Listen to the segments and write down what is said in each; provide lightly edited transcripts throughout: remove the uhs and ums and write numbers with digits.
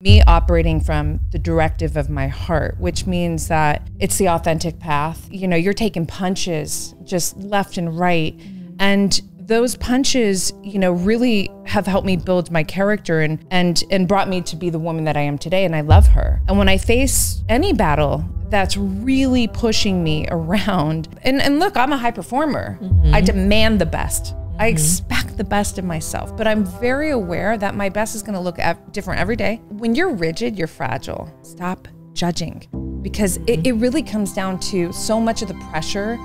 me operating from the directive of my heart, which means that it's the authentic path. You know, you're taking punches just left and right. And those punches, you know, really have helped me build my character and brought me to be the woman that I am today. And I love her. And when I face any battle that's really pushing me around, and look, I'm a high performer. I demand the best. I expect the best of myself, but I'm very aware that my best is gonna look different every day. When you're rigid, you're fragile. Stop judging, because it really comes down to so much of the pressure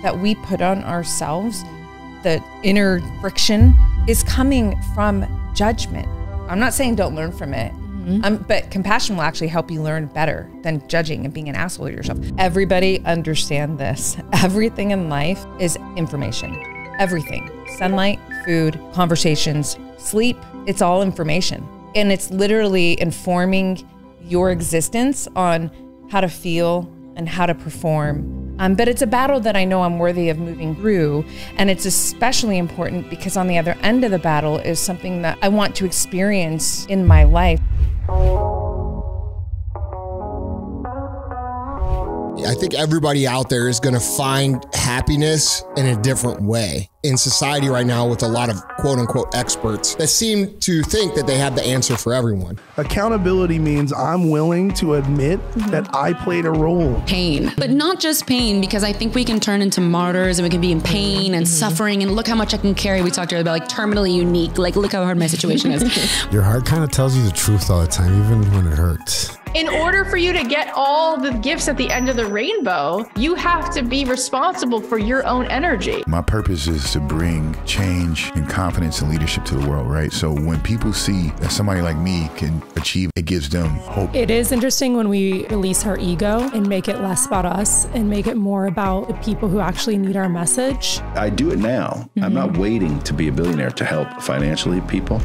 that we put on ourselves. The inner friction is coming from judgment. I'm not saying don't learn from it, but compassion will actually help you learn better than judging and being an asshole to yourself. Everybody understand this. Everything in life is information. Everything. Sunlight, food, conversations, sleep, it's all information. And it's literally informing your existence on how to feel and how to perform. But it's a battle that I know I'm worthy of moving through. And it's especially important because on the other end of the battle is something that I want to experience in my life. I think everybody out there is going to find happiness in a different way. In society right now, with a lot of quote unquote experts that seem to think that they have the answer for everyone. Accountability means I'm willing to admit that I played a role. Pain, but not just pain, because I think we can turn into martyrs and we can be in pain and suffering and look how much I can carry. We talked earlier about like terminally unique, like look how hard my situation is. Your heart kind of tells you the truth all the time, even when it hurts. In order for you to get all the gifts at the end of the rainbow, you have to be responsible for your own energy. My purpose is to bring change and confidence and leadership to the world, right? So when people see that somebody like me can achieve, it gives them hope. It is interesting when we release our ego and make it less about us and make it more about the people who actually need our message. I do it now. I'm not waiting to be a billionaire to help financially people.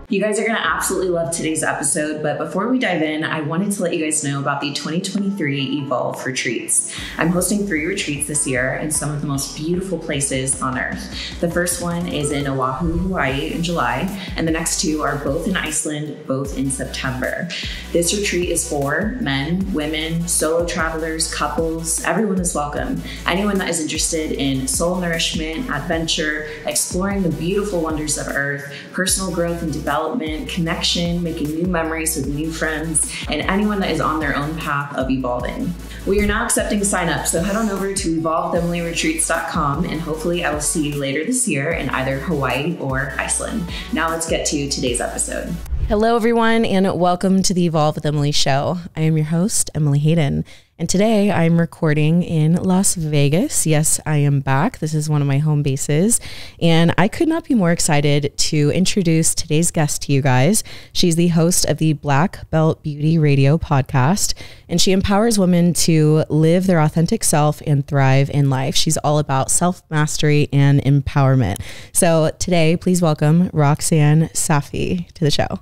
You guys are going to absolutely love today's episode, but before we dive in, I wanted to let you guys know about the 2023 Evolve Retreats. I'm hosting 3 retreats this year in some of the most beautiful places on earth. The first one is in Oahu, Hawaii in July, and the next 2 are both in Iceland, both in September. This retreat is for men, women, solo travelers, couples, everyone is welcome. Anyone that is interested in soul nourishment, adventure, exploring the beautiful wonders of earth, personal growth and development, connection, making new memories with new friends, and anyone that is on their own path of evolving. We are now accepting sign-ups, so head on over to evolvethemilyretreats.com and hopefully I will see you later this year in either Hawaii or Iceland. Now let's get to today's episode. Hello everyone and welcome to the Evolve with Emily show. I am your host, Emily Hayden. And today I'm recording in Las Vegas. Yes, I am back. This is one of my home bases. And I could not be more excited to introduce today's guest to you guys. She's the host of the Black Belt Beauty Radio podcast, and she empowers women to live their authentic self and thrive in life. She's all about self-mastery and empowerment. So today, please welcome Roxanne Saffaie to the show.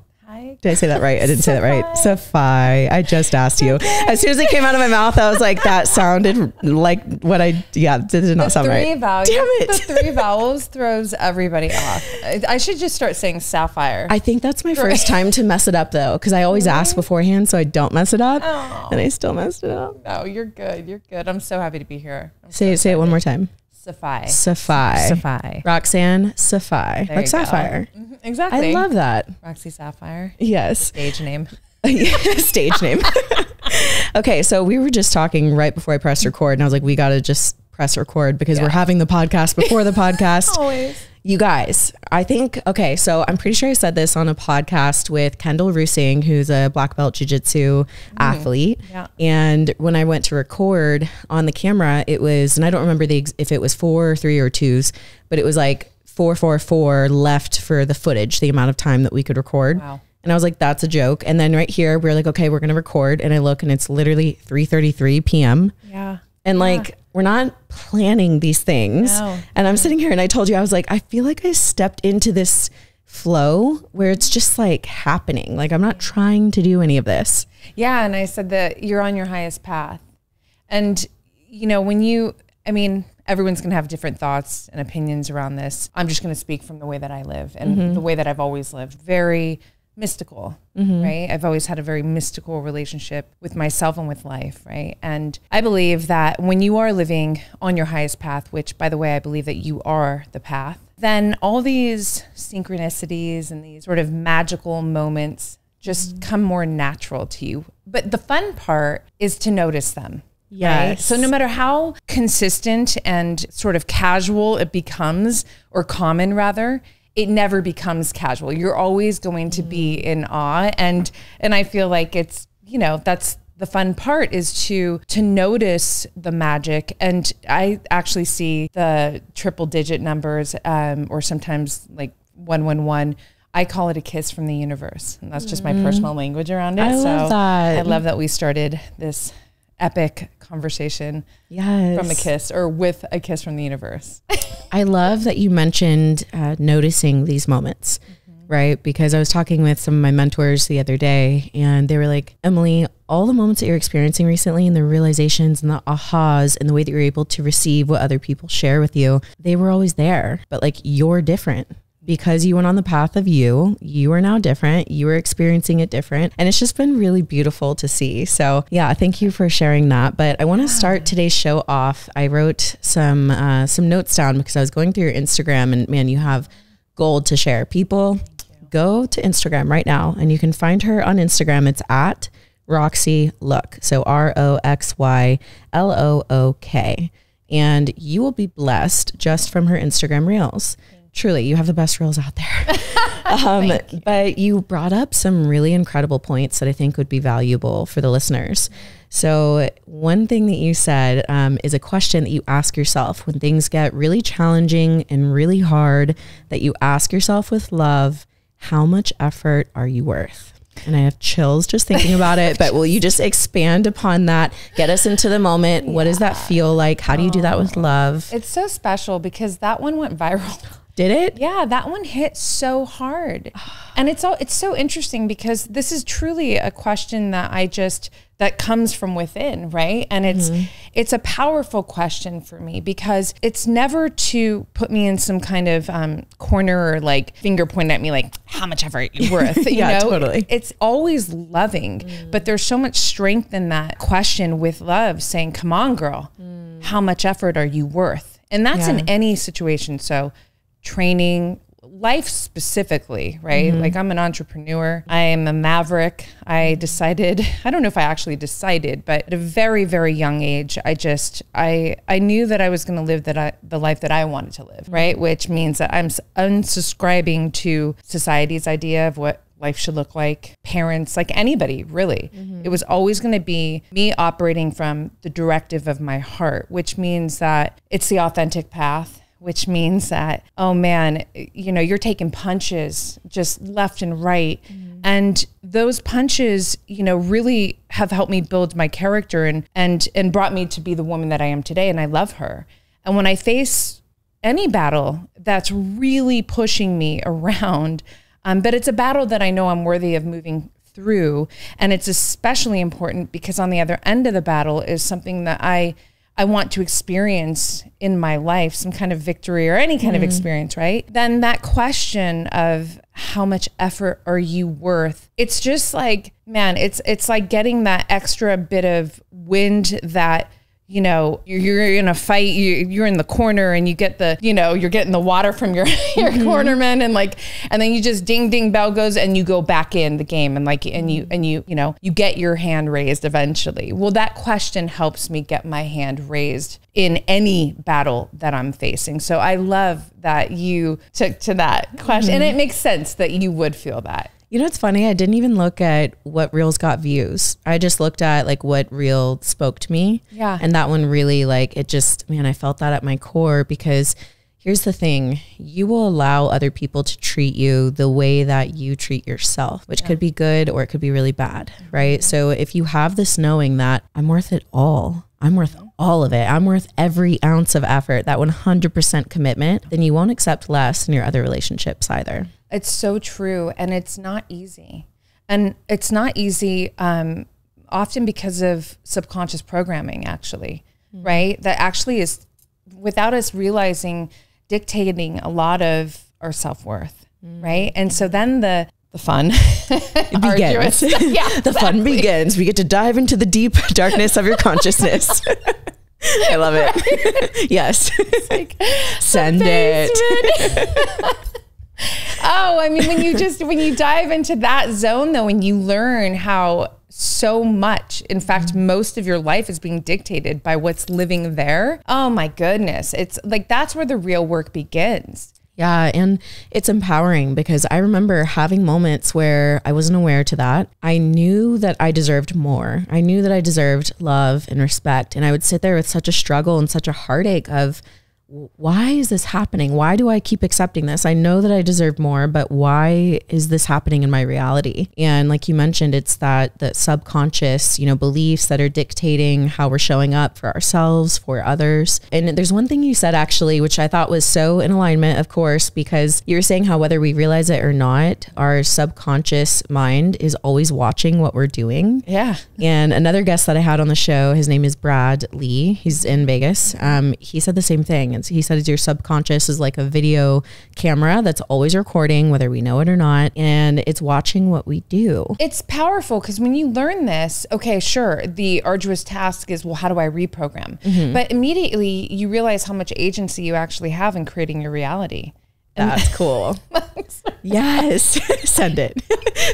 Did I say that right? I didn't say that right. Saffaie. I just asked you. As soon as it came out of my mouth, I was like, that sounded like what I, it did not sound right. Damn it. The 3 vowels throws everybody off. I should just start saying sapphire. I think that's my first time to mess it up though, because I always ask beforehand so I don't mess it up. Oh. And I still messed it up. No, you're good. You're good. I'm so happy to be here. Say it one more time. Saffaie. Saffaie. Saffaie. Roxanne Saffaie. Like sapphire. Exactly. I love that. Roxy Sapphire. Yes. Stage name. Stage name. Okay, so we were just talking right before I pressed record, and I was like, we got to just press record because we're having the podcast before the podcast. Always. You guys, I think, okay, so I'm pretty sure I said this on a podcast with Kendall Rusing, who's a black belt jiu-jitsu athlete. Yeah. And when I went to record on the camera, it was, and I don't remember if it was 4, 3, or 2s, but it was like 4, 4, 4 left for the footage, the amount of time that we could record. Wow. And I was like, that's a joke. And then right here, we're like, okay, we're going to record. And I look and it's literally 3:33 p.m. Yeah. And like, we're not planning these things. No. And I'm sitting here and I told you, I was like, I feel like I stepped into this flow where it's just like happening. Like I'm not trying to do any of this. Yeah. And I said that you're on your highest path. And you know, when you, I mean, everyone's going to have different thoughts and opinions around this. I'm just going to speak from the way that I live and the way that I've always lived. Very mystical, right? I've always had a very mystical relationship with myself and with life, right? And I believe that when you are living on your highest path, which by the way, I believe that you are the path, then all these synchronicities and these sort of magical moments just come more natural to you. But the fun part is to notice them. Yes. Right? So no matter how consistent and sort of casual it becomes, or common rather, it never becomes casual. You're always going to be in awe. And I feel like it's, you know, that's the fun part, is to notice the magic. And I actually see the triple digit numbers, or sometimes like 111. I call it a kiss from the universe. And that's just my personal language around it. I love that. I love that we started this epic conversation from a kiss, or with a kiss from the universe. I love that you mentioned noticing these moments, right? Because I was talking with some of my mentors the other day, and they were like, Emily, all the moments that you're experiencing recently, and the realizations and the ahas and the way that you're able to receive what other people share with you, they were always there. But like, you're different. Because you went on the path of you are now different. You are experiencing it different. And it's just been really beautiful to see. So yeah, thank you for sharing that. But I want to start today's show off. I wrote some notes down because I was going through your Instagram, and man, you have gold to share. People, go to Instagram right now and you can find her on Instagram. It's at Roxy Look. So ROXYLOOK. And you will be blessed just from her Instagram reels. Truly, you have the best reels out there. But you brought up some really incredible points that I think would be valuable for the listeners. So one thing that you said is a question that you ask yourself when things get really challenging and really hard, that you ask yourself with love, how much effort are you worth? And I have chills just thinking about it, but will you just expand upon that? Get us into the moment. Yeah. What does that feel like? How do you do that with love? It's so special because that one went viral. Did it? Yeah, that one hit so hard. And it's so interesting because this is truly a question that that comes from within, right? And it's a powerful question for me because it's never to put me in some kind of corner or like finger point at me like, how much effort are you worth? You know? Totally. It's always loving, but there's so much strength in that question with love saying, come on, girl, how much effort are you worth? And that's in any situation. So training, life specifically, right? Like, I'm an entrepreneur. I am a maverick. I don't know if I actually decided, but at a very, very young age, I knew that I was going to live the life that I wanted to live, right? Which means that I'm unsubscribing to society's idea of what life should look like, parents, like anybody, really. It was always going to be me operating from the directive of my heart, which means that it's the authentic path, which means that, oh man, you know, you're taking punches just left and right. And those punches, you know, really have helped me build my character and brought me to be the woman that I am today. And I love her. And when I face any battle that's really pushing me around, but it's a battle that I know I'm worthy of moving through. And it's especially important because on the other end of the battle is something that I want to experience in my life, some kind of victory or any kind of experience, right? Then that question of how much effort are you worth? It's just like, man, it's like getting that extra bit of wind that, you know, you're in a fight, you're in the corner and you get the, you know, you're getting the water from your cornerman and then you just ding, ding, bell goes and you go back in the game and you get your hand raised eventually. Well, that question helps me get my hand raised in any battle that I'm facing. So I love that you took to that question and it makes sense that you would feel that. You know, it's funny. I didn't even look at what reels got views. I just looked at like what reel spoke to me. Yeah. And that one really I felt that at my core because here's the thing. You will allow other people to treat you the way that you treat yourself, which could be good or it could be really bad, right? So if you have this knowing that I'm worth it all, I'm worth all of it, I'm worth every ounce of effort, that 100% commitment, then you won't accept less in your other relationships either. It's so true. And it's not easy. And it's not easy often because of subconscious programming, actually, right? That actually is without us realizing, dictating a lot of our self-worth, right? And so then the fun begins. Yeah, the fun begins. We get to dive into the deep darkness of your consciousness. I love it. Yes. Like, send it. Oh, I mean, when you dive into that zone though, and you learn how so much, in fact, most of your life is being dictated by what's living there. Oh my goodness. It's like, that's where the real work begins. Yeah. And it's empowering because I remember having moments where I wasn't aware to that. I knew that I deserved more. I knew that I deserved love and respect. And I would sit there with such a struggle and such a heartache of, why is this happening? Why do I keep accepting this? I know that I deserve more, but why is this happening in my reality? And like you mentioned, it's that subconscious, beliefs that are dictating how we're showing up for ourselves, for others. And there's one thing you said actually, which I thought was so in alignment, of course, because you were saying how whether we realize it or not, our subconscious mind is always watching what we're doing. Yeah. And another guest that I had on the show, his name is Brad Lee. He's in Vegas. He said the same thing. He said your subconscious is like a video camera that's always recording, whether we know it or not, and it's watching what we do. It's powerful because when you learn this, okay, sure, the arduous task is, well, how do I reprogram? But immediately you realize how much agency you actually have in creating your reality. That's cool. Yes. Send it.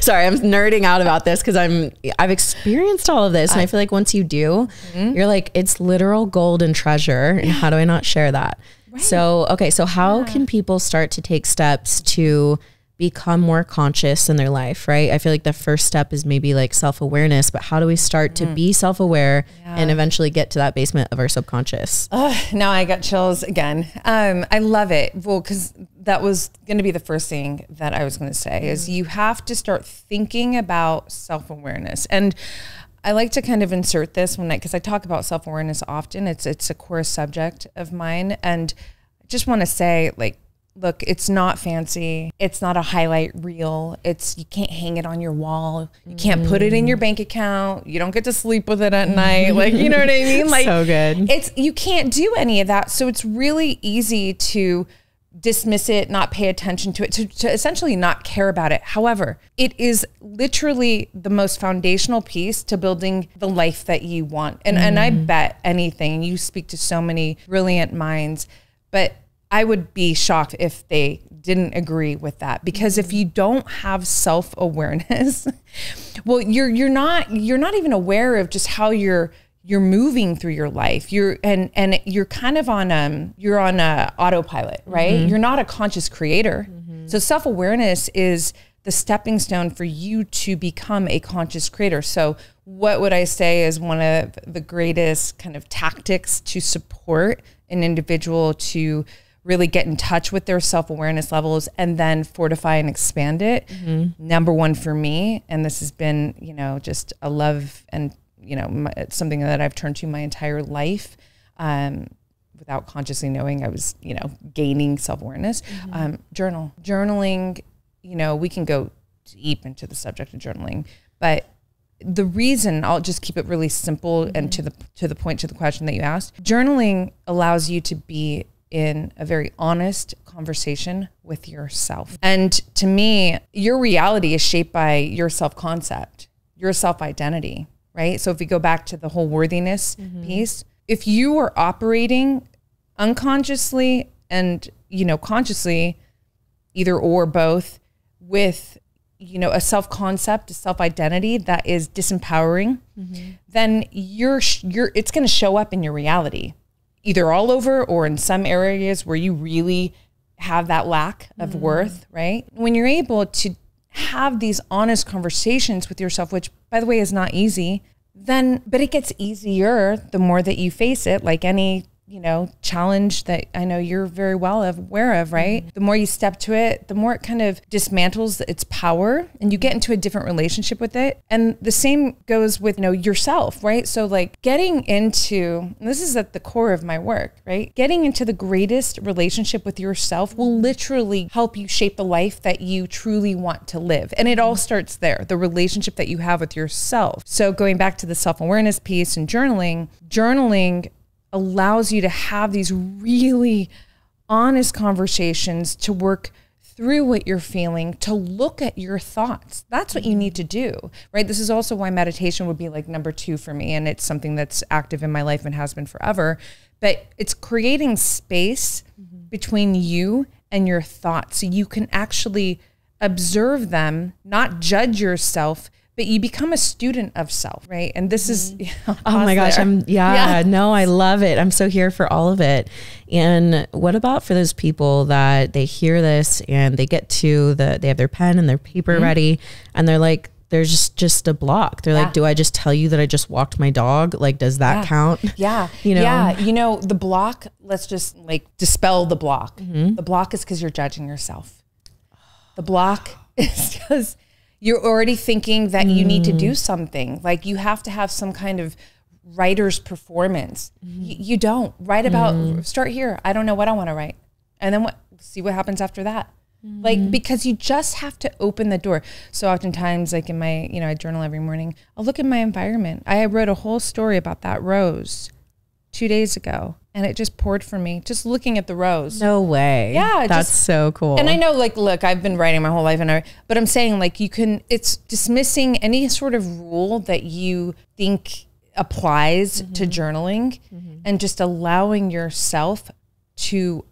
Sorry, I'm nerding out about this because I've experienced all of this. And I feel like once you do, you're like, it's literal gold and treasure. And how do I not share that? Right. So, okay. So how can people start to take steps to become more conscious in their life, right? I feel like the first step is maybe like self-awareness, but how do we start to be self-aware and eventually get to that basement of our subconscious? Now I got chills again. I love it. Well, because that was going to be the first thing that I was going to say is you have to start thinking about self-awareness. And I like to kind of insert this because I talk about self-awareness often. It's a core subject of mine. And I just want to say, like, look, it's not fancy. It's not a highlight reel. You can't hang it on your wall. You can't put it in your bank account. You don't get to sleep with it at night. Like, you know what I mean? Like, so good. You can't do any of that. So it's really easy to dismiss it, not pay attention to it, to essentially not care about it. However, it is literally the most foundational piece to building the life that you want. And I bet anything, you speak to so many brilliant minds, but I would be shocked if they didn't agree with that, because if you don't have self-awareness, well, you're not even aware of just how you're moving through your life. You're kind of on you're on a autopilot, right? You're not a conscious creator. So self-awareness is the stepping stone for you to become a conscious creator. So what would I say is one of the greatest kind of tactics to support an individual to really get in touch with their self-awareness levels and then fortify and expand it. Number one for me, and this has been, just a love and, it's something that I've turned to my entire life without consciously knowing I was, gaining self-awareness. Journaling, we can go deep into the subject of journaling, but the reason, I'll just keep it really simple and to the point, to the question that you asked. Journaling allows you to be in a very honest conversation with yourself. And to me, your reality is shaped by your self-concept, your self-identity, right? So if we go back to the whole worthiness piece, if you are operating unconsciously and, consciously, either or both, with, a self-concept, a self-identity that is disempowering, then it's going to show up in your reality, either all over or in some areas where you really have that lack of worth, right? When you're able to have these honest conversations with yourself, which by the way is not easy, but it gets easier the more that you face it, like any, challenge that I know you're very well aware of, right? The more you step to it, the more it kind of dismantles its power and you get into a different relationship with it. And the same goes with, yourself, right? So like getting into, and this is at the core of my work, right? Getting into the greatest relationship with yourself will literally help you shape the life that you truly want to live. And it all starts there, the relationship that you have with yourself. So going back to the self-awareness piece and journaling allows you to have these really honest conversations, to work through what you're feeling, to look at your thoughts. That's what you need to do, right? This is also why meditation would be like number 2 for me. And it's something that's active in my life and has been forever. But it's creating space between you and your thoughts so you can actually observe them, not judge yourself, but you become a student of self, right? And this is, oh my gosh, no, I love it. I'm so here for all of it. And what about for those people that they hear this and they get to they have their pen and their paper ready and they're like, there's just a block. They're like, do I just tell you that I just walked my dog? Like, does that count? Yeah. You know? Yeah. You know, the block, let's just like dispel the block. The block is because you're judging yourself. The block is because you're already thinking that you need to do something. Like you have to have some kind of writer's performance. You don't. Write about, start here. I don't know what I want to write. And then see what happens after that. Like, because you just have to open the door. So oftentimes, like in my, I journal every morning, I'll look at my environment. I wrote a whole story about that rose 2 days ago. And it just poured for me, just looking at the rose. No way. Yeah. That's so cool. And I know, like, look, I've been writing my whole life, but I'm saying, like, it's dismissing any sort of rule that you think applies to journaling and just allowing yourself to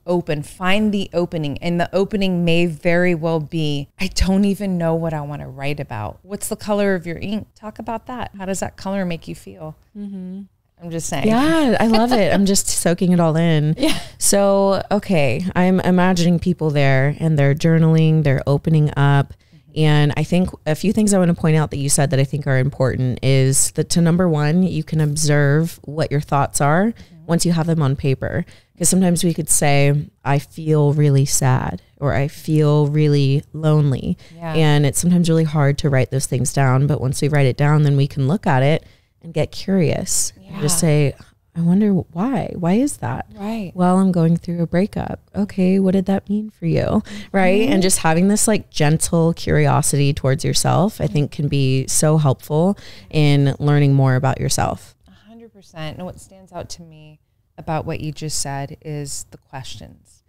find the opening. And the opening may very well be, I don't even know what I want to write about. What's the color of your ink? Talk about that. How does that color make you feel? I'm just saying. Yeah, I love it. I'm just soaking it all in. Yeah. So, okay, I'm imagining people there and they're journaling, they're opening up. And I think a few things I want to point out that you said that I think are important is that to number 1, you can observe what your thoughts are once you have them on paper. Because sometimes we could say, I feel really sad or I feel really lonely. Yeah. And it's sometimes really hard to write those things down. But once we write it down, then we can look at it and get curious. And just say, I wonder why. Why is that? Right. Well, I'm going through a breakup. Okay, what did that mean for you? Right? And just having this like gentle curiosity towards yourself, I think can be so helpful in learning more about yourself. 100%. And what stands out to me about what you just said is the questions.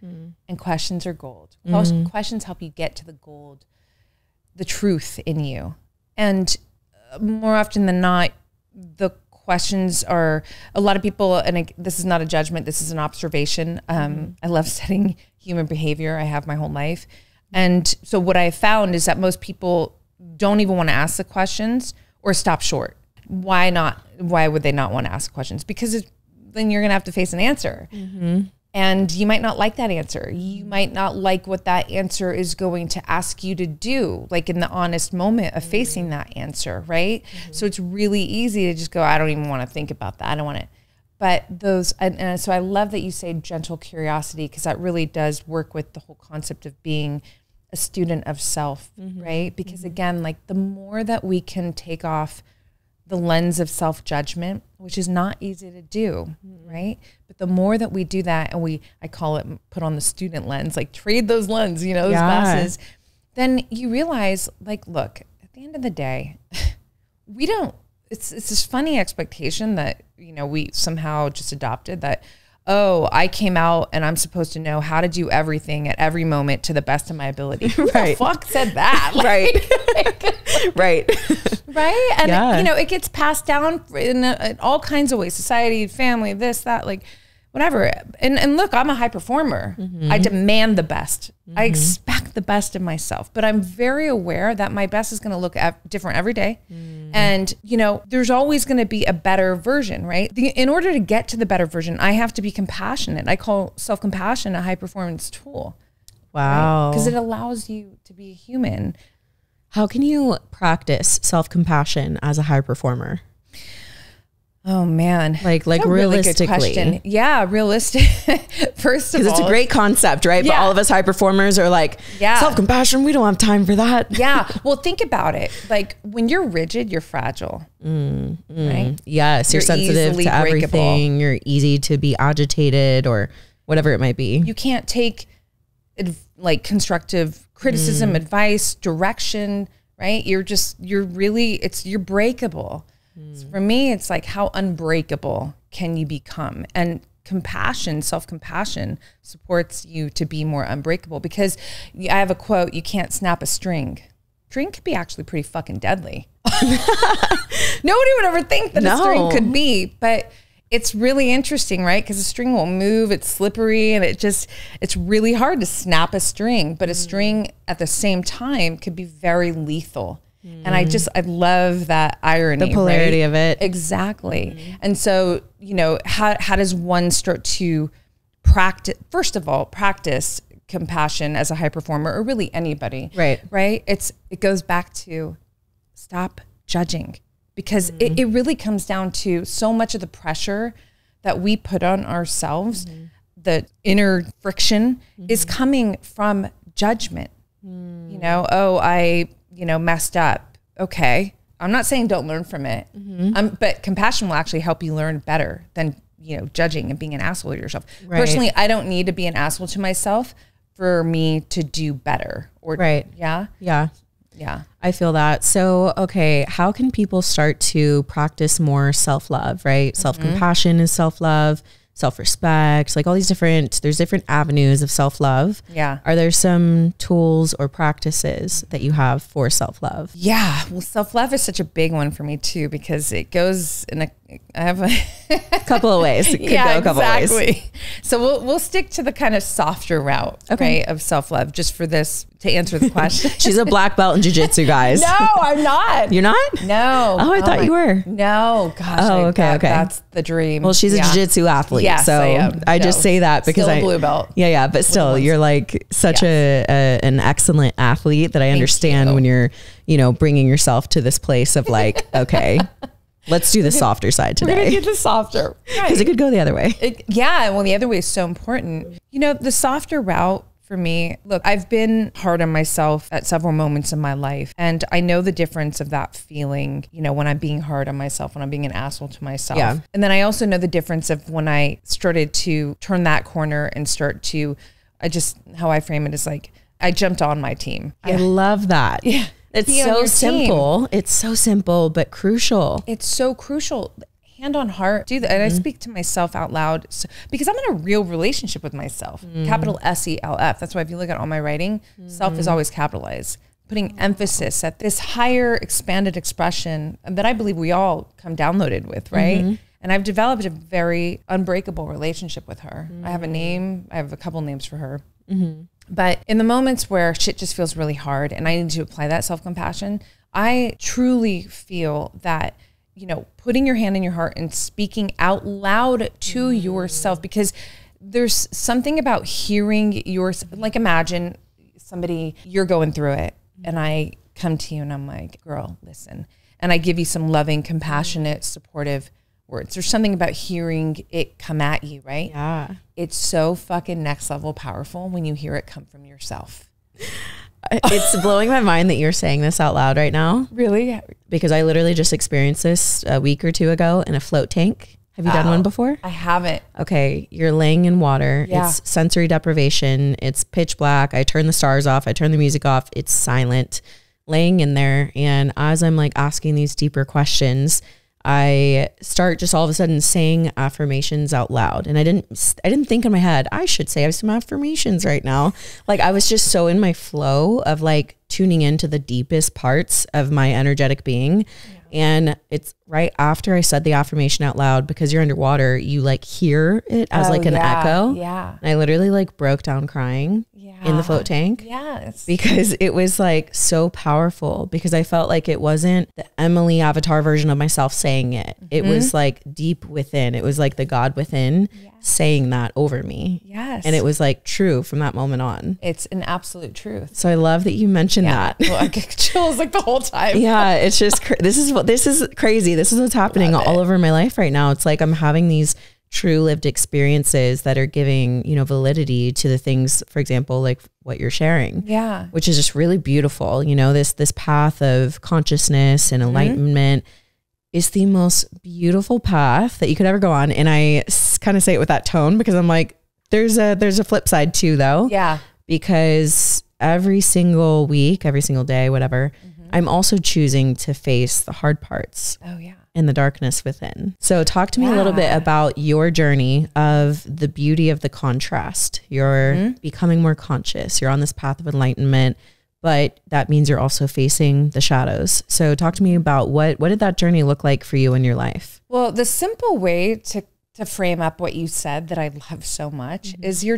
And questions are gold. Questions help you get to the gold, the truth in you. And more often than not, the questions are, a lot of people, and this is not a judgment, this is an observation. I love studying human behavior. I have my whole life. And so what I found is that most people don't even want to ask the questions or stop short. Why not? Why would they not want to ask questions? Because then you're going to have to face an answer. And you might not like that answer. You might not like what that answer is going to ask you to do, like in the honest moment of facing that answer, right? So it's really easy to just go, I don't even want to think about that. I don't want to. But and so I love that you say gentle curiosity, because that really does work with the whole concept of being a student of self, right? Because again, like the more that we can take off the lens of self-judgment, which is not easy to do, right? But the more that we do that, and I call it put on the student lens, like trade those lenses, those glasses, then you realize, like, look, at the end of the day, it's this funny expectation that, we somehow just adopted that, oh, I came out and I'm supposed to know how to do everything at every moment to the best of my ability. Who the fuck said that? Right. And, it gets passed down in all kinds of ways, society, family, this, that, like whatever. And look, I'm a high performer. I demand the best. I expect the best of myself, but I'm very aware that my best is going to look different every day. And, there's always going to be a better version, right? In order to get to the better version, I have to be compassionate. I call self-compassion a high performance tool. Wow. Because it allows you to be a human. How can you practice self-compassion as a high performer? Oh man. Like realistically. Really yeah, realistic. First of all, because it's a great concept, right? But all of us high performers are like, self-compassion, we don't have time for that. Yeah. Well, think about it. Like when you're rigid, you're fragile. Right? Yes. You're sensitive to everything. You're easy to be agitated or whatever it might be. You can't take like constructive criticism, advice, direction, right? You're breakable. So for me, it's like, how unbreakable can you become? And compassion, self-compassion supports you to be more unbreakable. Because I have a quote, you can't snap a string. String could be actually pretty fucking deadly. Nobody would ever think that a string could be, but it's really interesting, right? Because a string won't move, it's slippery, and it's really hard to snap a string, but a string at the same time could be very lethal. And I love that irony, the polarity of it. Exactly. And so, how does one start to practice, first of all, practice compassion as a high performer, or really anybody, right? It goes back to stop judging, because it really comes down to so much of the pressure that we put on ourselves, the inner friction is coming from judgment. I messed up. Okay. I'm not saying don't learn from it. But compassion will actually help you learn better than, judging and being an asshole to yourself. Right. Personally, I don't need to be an asshole to myself for me to do better. Yeah. I feel that. So, okay, how can people start to practice more self-love, right? Self-compassion is self-love, self-respect, like all these there's different avenues of self-love. Yeah. Are there some tools or practices that you have for self-love? Yeah. Well, self-love is such a big one for me too, because it goes in I have a couple of ways. It could go a couple of ways. So we'll stick to the kind of softer route, right, of self-love, just for this, to answer the question. She's a black belt in jiu-jitsu, guys. No, I'm not. You're not? No. Oh, I thought you were. No, gosh. Oh, okay. That's the dream. Well, she's a jiu-jitsu athlete. Yes, so I am. I just say that because still a blue belt. Yeah. But still, you're like such an excellent athlete that I understand when you're, bringing yourself to this place of like, okay, let's do the softer side today. We're going to do the softer. Because it could go the other way. Well, the other way is so important. The softer route for me, look, I've been hard on myself at several moments in my life. And I know the difference of that feeling, when I'm being hard on myself, when I'm being an asshole to myself. Yeah. And then I also know the difference of when I started to turn that corner and start to, how I frame it is like, I jumped on my team. I love that. Yeah. It's so simple. It's so simple, but crucial. It's so crucial. Hand on heart, do that. And I speak to myself out loud because I'm in a real relationship with myself. Capital SELF. That's why if you look at all my writing, self is always capitalized. Putting emphasis at this higher expanded expression that I believe we all come downloaded with, right? And I've developed a very unbreakable relationship with her. I have a name. I have a couple names for her. But in the moments where shit just feels really hard and I need to apply that self-compassion, I truly feel that, putting your hand in your heart and speaking out loud to yourself, because there's something about hearing like imagine somebody, you're going through it and I come to you and I'm like, girl, listen. And I give you some loving, compassionate, supportive words. There's something about hearing it come at you, right? Yeah. It's so fucking next level powerful when you hear it come from yourself. It's blowing my mind that you're saying this out loud right now. Really? Because I literally just experienced this a week or two ago in a float tank. Have you done one before? I haven't. Okay. You're laying in water. Yeah. It's sensory deprivation. It's pitch black. I turn the stars off. I turn the music off. It's silent, laying in there. And as I'm like asking these deeper questions, I start just all of a sudden saying affirmations out loud. And I didn't think in my head, I should say I have some affirmations right now. Like I was just so in my flow of like tuning into the deepest parts of my energetic being. Yeah. And it's right after I said the affirmation out loud, because you're underwater, you like hear it as like an echo. Yeah. And I literally like broke down crying in the float tank. Yes. Because it was like so powerful, because I felt like it wasn't the Emily avatar version of myself saying it. It was like deep within. It was like the God within saying that over me. Yes. And it was like true from that moment on. It's an absolute truth. So I love that you mentioned that. Well, I get chills like the whole time. Yeah. It's just, this is crazy. This is what's happening all over my life right now. It's like I'm having these true lived experiences that are giving, validity to the things, for example, like what you're sharing. Yeah. Which is just really beautiful. This path of consciousness and enlightenment is the most beautiful path that you could ever go on. And I kind of say it with that tone because I'm like, there's a flip side too, though. Yeah. Because every single week, every single day, whatever, I'm also choosing to face the hard parts. Oh yeah. And the darkness within. So talk to me a little bit about your journey of the beauty of the contrast. You're becoming more conscious. You're on this path of enlightenment, but that means you're also facing the shadows. So talk to me about what did that journey look like for you in your life? Well, the simple way to frame up what you said that I love so much is you're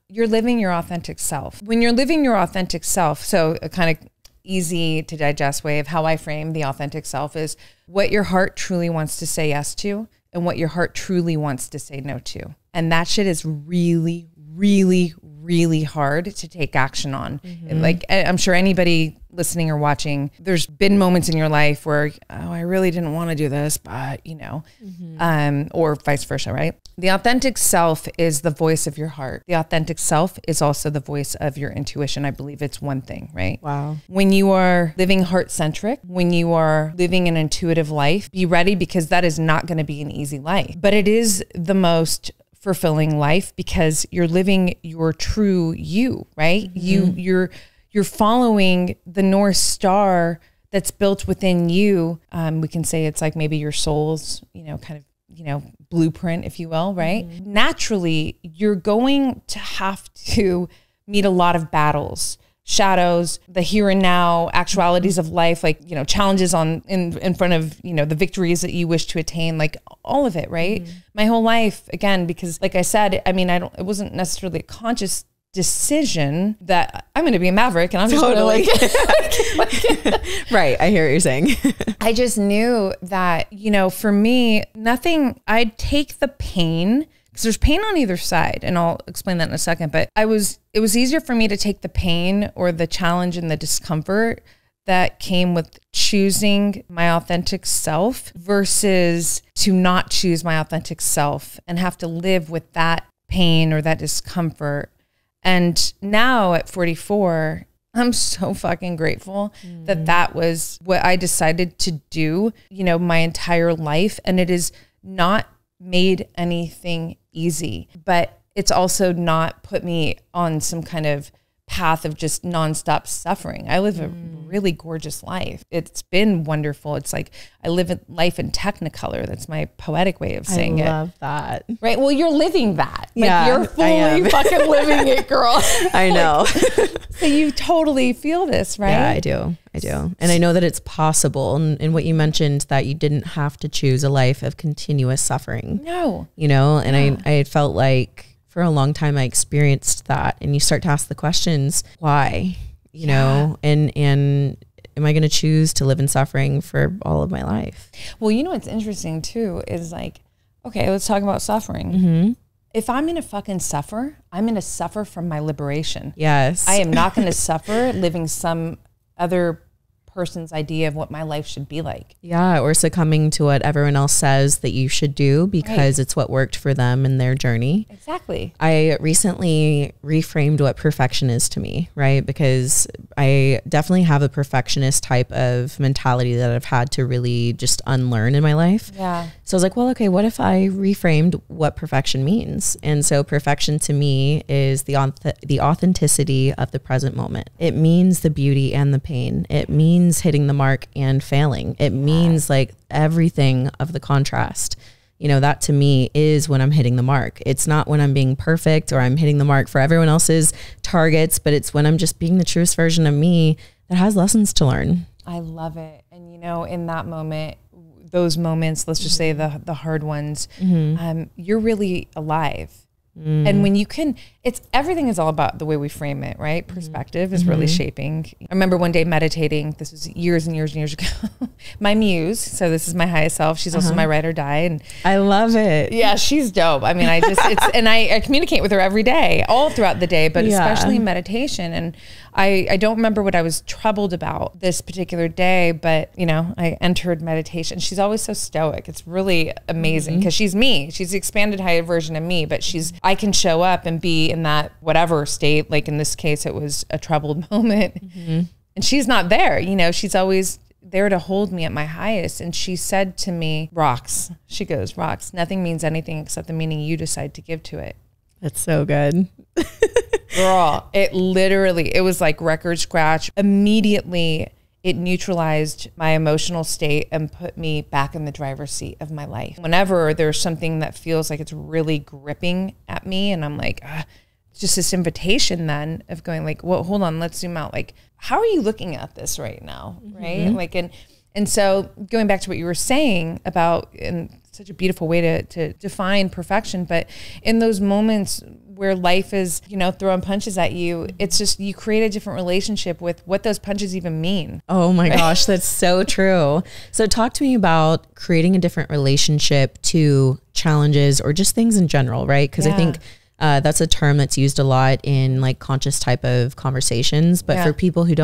you're living your authentic self. When you're living your authentic self, so a kind of easy to digest way of how I frame the authentic self is what your heart truly wants to say yes to and what your heart truly wants to say no to. And that shit is really, really, really hard to take action on. Like, I'm sure anybody listening or watching, there's been moments in your life where, oh, I really didn't want to do this, but you know, or vice versa, right? The authentic self is the voice of your heart. The authentic self is also the voice of your intuition. I believe it's one thing, right? Wow. When you are living heart-centric, when you are living an intuitive life, be ready because that is not going to be an easy life, but it is the most fulfilling life because you're living your true you, right? You're following the North Star that's built within you. We can say it's like maybe your soul's, kind of, blueprint, if you will, right? Naturally, you're going to have to meet a lot of battles, shadows, the here and now actualities of life, like, challenges in front of, the victories that you wish to attain, like all of it, right? My whole life, again, because like I said, it wasn't necessarily a conscious decision that I'm going to be a maverick and I'm just totally right. I hear what you're saying. I just knew that, for me, I'd take the pain because there's pain on either side. And I'll explain that in a second, but it was easier for me to take the pain or the challenge and the discomfort that came with choosing my authentic self versus to not choose my authentic self and have to live with that pain or that discomfort. And now at 44, I'm so fucking grateful that was what I decided to do, my entire life. And it has not made anything easy, but it's also not put me on some kind of path of just nonstop suffering. I live a really gorgeous life. It's been wonderful. It's like I live a life in technicolor. That's my poetic way of saying it. I love that. Right? Well, you're living that. Yeah, you're fully fucking living it, girl. I know. So you totally feel this, right? Yeah, I do. And I know that it's possible. And what you mentioned, that you didn't have to choose a life of continuous suffering. No. And I felt like for a long time I experienced that, and you start to ask the questions, why, and am I going to choose to live in suffering for all of my life? Well, what's interesting too is like, okay, let's talk about suffering. If I'm going to fucking suffer, I'm going to suffer from my liberation. Yes. I am not going to suffer living some other person's idea of what my life should be like. Yeah, or succumbing to what everyone else says that you should do because it's what worked for them in their journey. Exactly. I recently reframed what perfection is to me, right? Because I definitely have a perfectionist type of mentality that I've had to really just unlearn in my life. Yeah. So I was like, well, okay, what if I reframed what perfection means? And so perfection to me is the authenticity of the present moment. It means the beauty and the pain. It means hitting the mark and failing. It means like everything of the contrast. That to me is when I'm hitting the mark. It's not when I'm being perfect or I'm hitting the mark for everyone else's targets, but it's when I'm just being the truest version of me that has lessons to learn. I love it. And in that moment, those moments, let's just say the hard ones, you're really alive. And when you can, everything is all about the way we frame it, right? Perspective is really shaping. I remember one day meditating, this was years and years and years ago, my muse, so this is my highest self. She's also my ride or die. And I love it. Yeah, she's dope. And I communicate with her every day, all throughout the day, but especially in meditation. And I don't remember what I was troubled about this particular day, but I entered meditation. She's always so stoic. It's really amazing because she's me. She's the expanded higher version of me, but I can show up and be in that whatever state. Like in this case, it was a troubled moment and she's not there. She's always there to hold me at my highest. And she said to me, Rox, nothing means anything except the meaning you decide to give to it. That's so good. Girl, it was like record scratch. Immediately, it neutralized my emotional state and put me back in the driver's seat of my life. Whenever there's something that feels like it's really gripping at me and I'm like, it's just this invitation then of going like, well, hold on, let's zoom out. Like, how are you looking at this right now? Right? Like, and so going back to what you were saying about, and such a beautiful way to define perfection, but in those moments where life is, throwing punches at you, it's just, you create a different relationship with what those punches even mean. Oh my gosh, that's so true. So talk to me about creating a different relationship to challenges or just things in general, right? Because I think that's a term that's used a lot in like conscious type of conversations. But for people who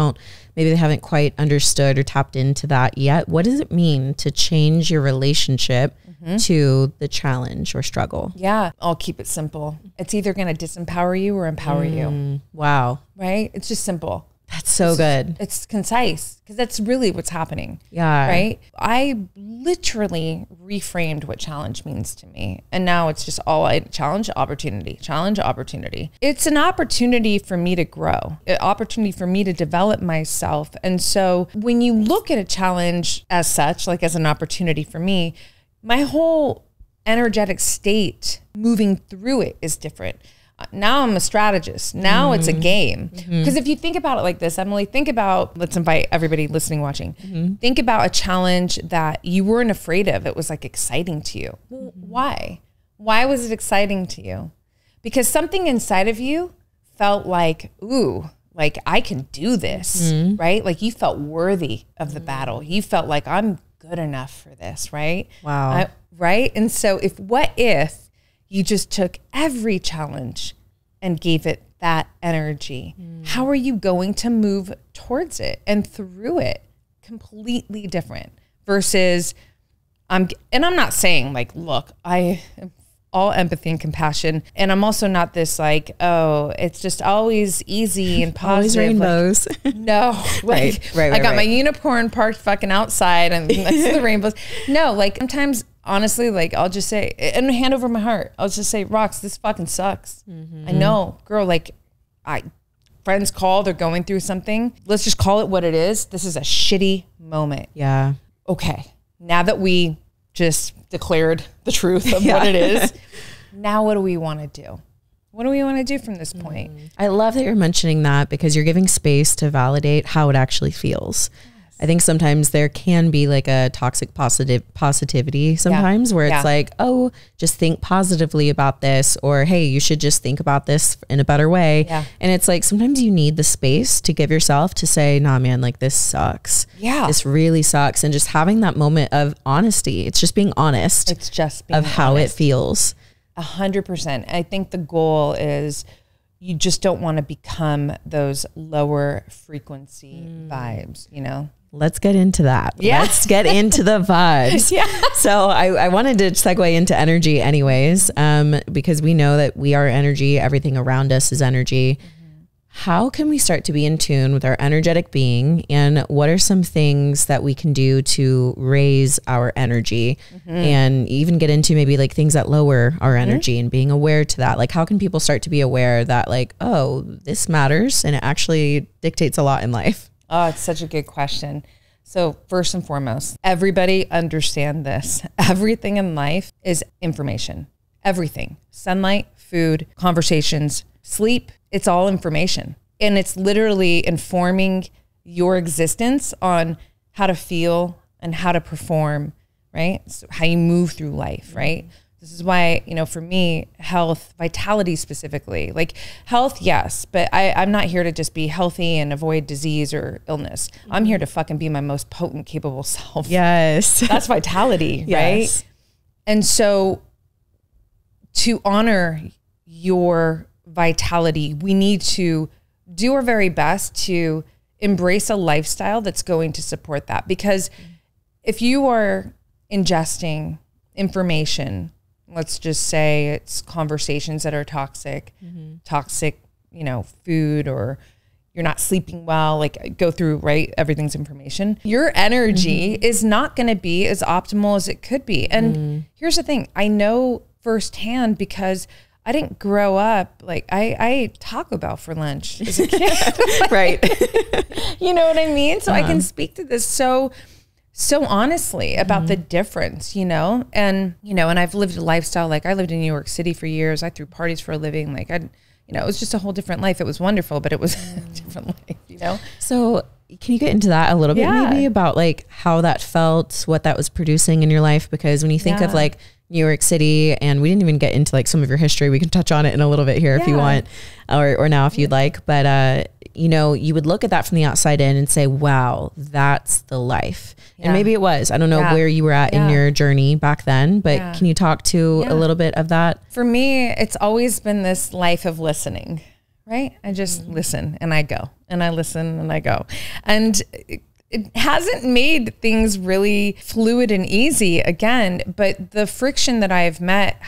maybe they haven't quite understood or tapped into that yet, what does it mean to change your relationship to the challenge or struggle? Yeah, I'll keep it simple. It's either going to disempower you or empower you. Wow. Right? It's just simple. That's so good. It's concise because that's really what's happening. Yeah. Right? I literally reframed what challenge means to me. And now it's just challenge, opportunity, challenge, opportunity. It's an opportunity for me to grow, an opportunity for me to develop myself. And so when you look at a challenge as such, like as an opportunity for me, my whole energetic state moving through it is different. Now I'm a strategist. Now it's a game. Because if you think about it like this, Emily, let's invite everybody listening, watching. Think about a challenge that you weren't afraid of. It was like exciting to you. Why? Why was it exciting to you? Because something inside of you felt like, ooh, like I can do this, right? Like you felt worthy of the battle. You felt like I'm good enough for this, right? Wow. Right? And so what if you just took every challenge and gave it that energy? How are you going to move towards it and through it? Completely different versus, I'm not saying like, look, I am all empathy and compassion. And I'm also not this like, oh, it's just always easy and positive. Always rainbows. Like, no. Like, I got my unicorn parked fucking outside and next to the rainbows. No, like sometimes honestly, like I'll just say, and hand over my heart, I'll just say, Rox, this fucking sucks. I know, girl, like friends call, they're going through something. Let's just call it what it is. This is a shitty moment. Yeah. Okay. Now that we just declared the truth of what it is, now what do we want to do? What do we want to do from this point? I love that you're mentioning that because you're giving space to validate how it actually feels. I think sometimes there can be like a toxic positivity sometimes where it's like, oh, just think positively about this, or hey, you should just think about this in a better way. And it's like sometimes you need the space to give yourself to say, nah, man, like this sucks. This really sucks. And just having that moment of honesty. It's just being honest. It's just being of how it feels. 100%. I think the goal is you just don't want to become those lower frequency vibes, Let's get into that. Let's get into the vibes. So I wanted to segue into energy anyways, because we know that we are energy. Everything around us is energy. How can we start to be in tune with our energetic being? And what are some things that we can do to raise our energy and even get into maybe like things that lower our energy and being aware to that? Like how can people start to be aware that like, oh, this matters and it actually dictates a lot in life? Oh, it's such a good question. So first and foremost, everybody understand this. Everything in life is information. Everything. Sunlight, food, conversations, sleep, it's all information. And it's literally informing your existence on how to feel and how to perform, right? So how you move through life, right? This is why, for me, health, vitality specifically, like health, yes, but I'm not here to just be healthy and avoid disease or illness. I'm here to fucking be my most potent, capable self. Yes. That's vitality, right? And so to honor your vitality, we need to do our very best to embrace a lifestyle that's going to support that. Because if you are ingesting information, let's just say it's conversations that are toxic, food, or you're not sleeping well, like go through, right? Everything's information. Your energy is not going to be as optimal as it could be. And here's the thing. I know firsthand because I didn't grow up like I ate Taco Bell for lunch as a kid. Right. You know what I mean? So I can speak to this so honestly about the difference, and I've lived a lifestyle. Like I lived in New York City for years. I threw parties for a living. Like it was just a whole different life. It was wonderful, but it was a different life, So can you get into that a little bit maybe about like how that felt, what that was producing in your life? Because when you think of like New York City, and we didn't even get into like some of your history, we can touch on it in a little bit here if you want, or now if you'd like, but you would look at that from the outside in and say, wow, that's the life. And maybe it was, I don't know where you were at in your journey back then, but can you talk to a little bit of that? For me, it's always been this life of listening, right? I just listen and I go, and I listen and I go. And it hasn't made things really fluid and easy again, but the friction that I've met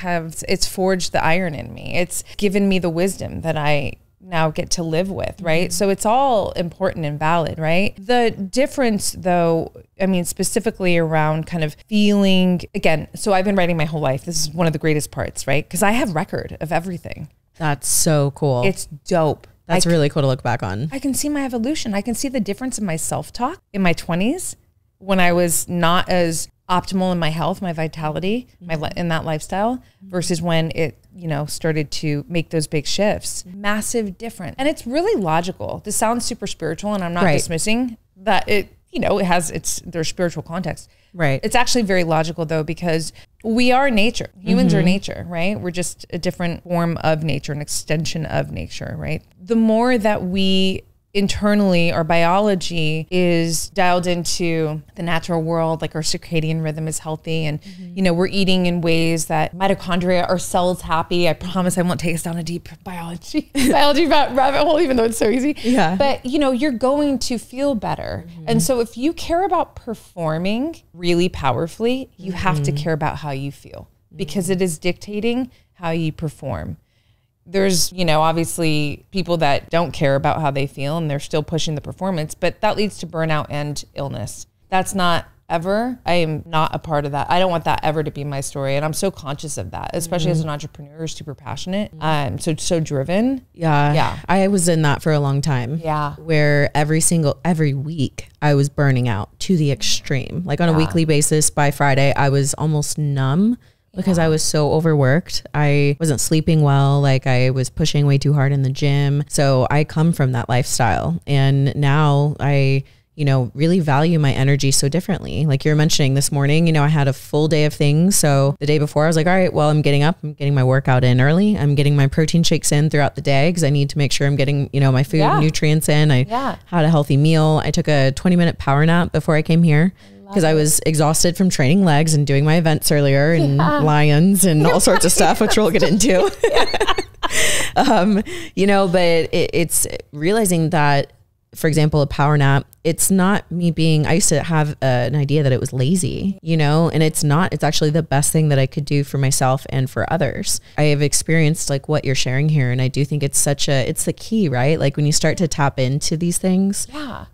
it's forged the iron in me. It's given me the wisdom that I now get to live with, right? So it's all important and valid, right? The difference though, I mean, specifically around kind of feeling, again, so I've been writing my whole life. This is one of the greatest parts, right? Because I have record of everything. That's so cool. It's dope. That's really cool to look back on. I can see my evolution. I can see the difference in my self-talk in my 20s when I was not as optimal in my health, my vitality, in that lifestyle versus when it, started to make those big shifts. Massive difference. And it's really logical. This sounds super spiritual, and I'm not dismissing that it, there's spiritual context. Right. It's actually very logical though, because we are nature. Humans are nature, right? We're just a different form of nature, an extension of nature, right? The more that we internally, our biology is dialed into the natural world, like our circadian rhythm is healthy, and we're eating in ways that mitochondria, our cells happy. I promise I won't take us down a deep biology rabbit hole, even though it's so easy. Yeah. But you're going to feel better. And so if you care about performing really powerfully, you have to care about how you feel, because it is dictating how you perform. There's, obviously people that don't care about how they feel and they're still pushing the performance, but that leads to burnout and illness. That's not ever, I am not a part of that. I don't want that ever to be my story. And I'm so conscious of that, especially as an entrepreneur, super passionate. So driven. Yeah. I was in that for a long time. Yeah. Where every week I was burning out to the extreme. Like on a weekly basis, by Friday, I was almost numb. Because I was so overworked. I wasn't sleeping well. Like I was pushing way too hard in the gym. So I come from that lifestyle. And now I, really value my energy so differently. Like you're mentioning this morning, I had a full day of things. So the day before I was like, all right, well, I'm getting up, I'm getting my workout in early. I'm getting my protein shakes in throughout the day because I need to make sure I'm getting, my food nutrients in. I had a healthy meal. I took a 20-minute power nap before I came here, because I was exhausted from training legs and doing my events earlier and lions and all sorts of stuff, which we'll get into. But it's realizing that, for example, a power nap, it's not me I used to have an idea that it was lazy, and it's not. It's actually the best thing that I could do for myself and for others. I have experienced like what you're sharing here, and I do think it's the key, right? Like when you start to tap into these things,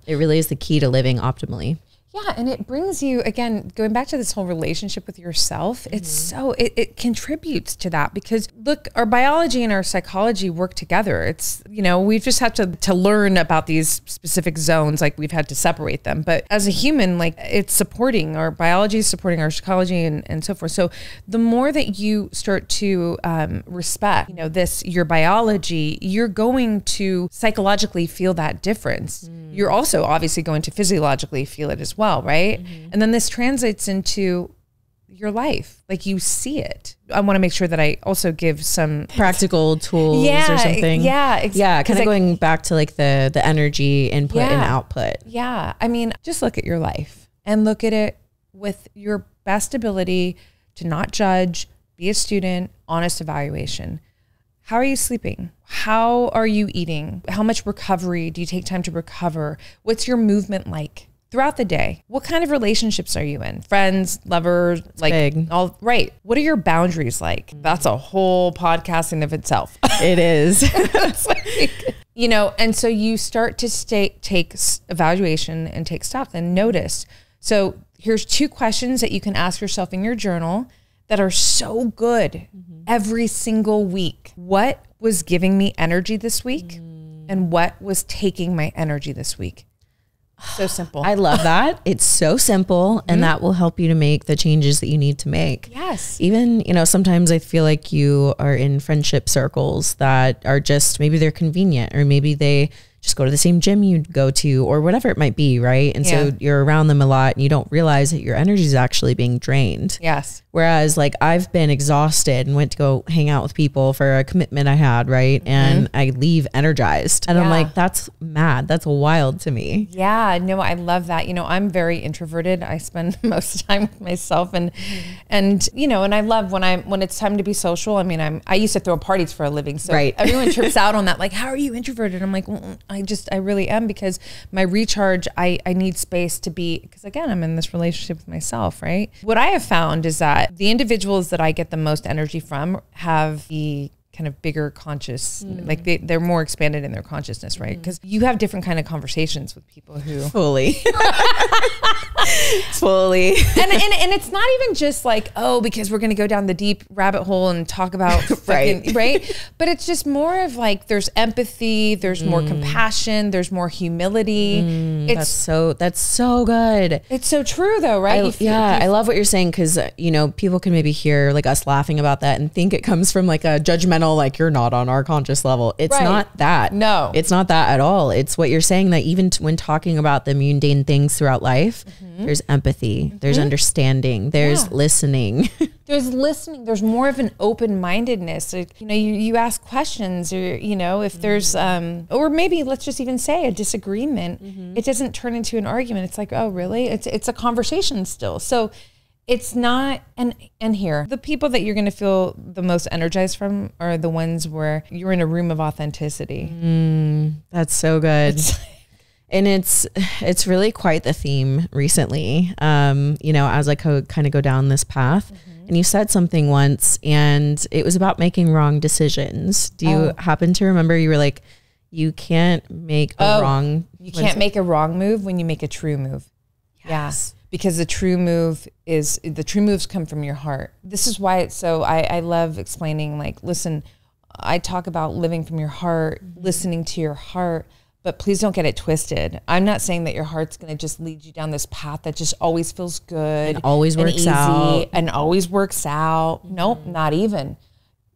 it really is the key to living optimally. Yeah. And it brings you, again, going back to this whole relationship with yourself, it contributes to that, because look, our biology and our psychology work together. It's, we've just had to learn about these specific zones. Like we've had to separate them, but as a human, like it's supporting our biology, supporting our psychology and so forth. So the more that you start to respect, your biology, you're going to psychologically feel that difference. You're also obviously going to physiologically feel it as well, right? And then this translates into your life, like you see it. I want to make sure that I also give some practical tools or something. Kind of going back to like the energy input and output. Yeah. I mean, just look at your life and look at it with your best ability to not judge, be a student, honest evaluation. How are you sleeping? How are you eating? How much recovery do you take time to recover? What's your movement like throughout the day? What kind of relationships are you in? Friends, lovers, all right. What are your boundaries like? That's a whole podcast in of itself. It is. And so you start to take evaluation and take stock and notice. So here's 2 questions that you can ask yourself in your journal that are so good every single week. What was giving me energy this week and what was taking my energy this week? So simple. I love that. It's so simple, and that will help you to make the changes that you need to make. Yes. Even, you know, sometimes I feel like you are in friendship circles that are just, maybe they're convenient, or maybe they just go to the same gym you go to, or whatever it might be, right? And so you're around them a lot and you don't realize that your energy is actually being drained. Yes. Whereas like I've been exhausted and went to go hang out with people for a commitment I had, right? And I leave energized. And I'm like, that's mad. That's wild to me. Yeah, no, I love that. You know, I'm very introverted. I spend most of the time with myself, and you know, and I love when it's time to be social. I mean, I used to throw parties for a living. So everyone trips out on that. Like, how are you introverted? I'm like, well, I really am, because my recharge, I need space to be, because again, I'm in this relationship with myself, right? What I have found is that the individuals that I get the most energy from have the kind of bigger conscious, like they're more expanded in their consciousness, right? Because you have different kind of conversations with people who fully. And it's not even just like, oh, because we're going to go down the deep rabbit hole and talk about right? But it's just more of like, there's empathy, there's more compassion, there's more humility. That's so good. It's so true though, right? I love what you're saying, because you know, people can maybe hear like us laughing about that and think it comes from like a judgmental, like you're not on our conscious level. It's not that. No, it's not that at all. It's what you're saying, that even when talking about the mundane things throughout life, there's empathy, there's understanding, there's listening. There's listening. There's more of an open-mindedness. Like, you know, you ask questions, or, you know, if there's, or maybe let's just even say a disagreement, it doesn't turn into an argument. It's like, oh, really? It's a conversation still. So it's not, and here, the people that you're going to feel the most energized from are the ones where you're in a room of authenticity. That's so good. And it's really quite the theme recently, you know, as I kind of go down this path. And you said something once, and it was about making wrong decisions. Do you happen to remember? You were like, you can't make a wrong. You can't make a wrong move when you make a true move. Yes. Because the true moves come from your heart. This is why it's so, I love explaining, like, listen, I talk about living from your heart, listening to your heart, but please don't get it twisted. I'm not saying that your heart's going to just lead you down this path that just always feels good. And always works out. And always works out. Nope, not even.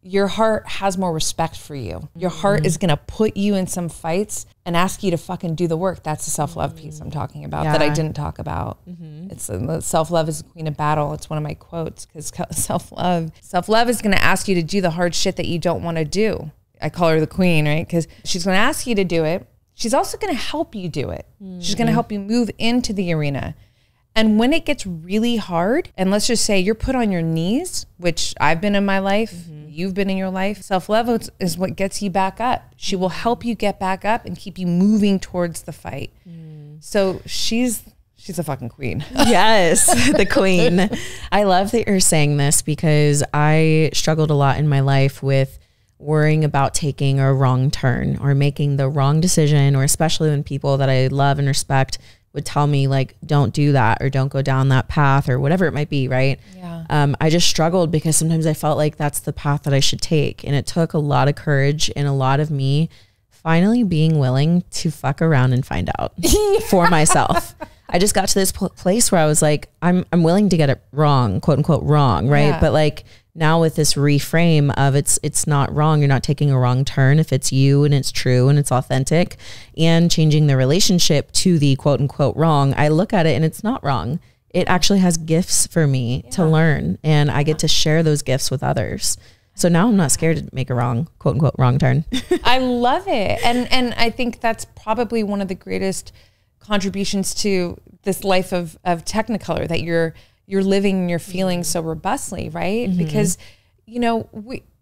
Your heart has more respect for you. Your heart is going to put you in some fights and ask you to fucking do the work. That's the self-love piece I'm talking about that I didn't talk about. It's self-love is the queen of battle. It's one of my quotes, because self-love is going to ask you to do the hard shit that you don't want to do. I call her the queen, right? Because she's going to ask you to do it. She's also going to help you do it. She's going to help you move into the arena. And when it gets really hard, and let's just say you're put on your knees, which I've been in my life, you've been in your life, self-love is what gets you back up. She will help you get back up and keep you moving towards the fight. So she's a fucking queen. Yes, the queen. I love that you're saying this, because I struggled a lot in my life with worrying about taking a wrong turn or making the wrong decision, or especially when people that I love and respect would tell me, like, don't do that, or don't go down that path, or whatever it might be, right? I just struggled, because sometimes I felt like that's the path that I should take. And it took a lot of courage and a lot of me finally being willing to fuck around and find out for myself. I just got to this place where I was like, I'm willing to get it wrong, quote unquote wrong, right? But like, now with this reframe of it's not wrong, you're not taking a wrong turn if it's you and it's true and it's authentic, and changing the relationship to the quote unquote wrong, I look at it and it's not wrong. It actually has gifts for me to learn, and I get to share those gifts with others. So now I'm not scared to make a wrong, quote unquote wrong turn. I love it. And I think that's probably one of the greatest contributions to this life of Technicolor, that you're living and you're feeling so robustly, right? Because, you know,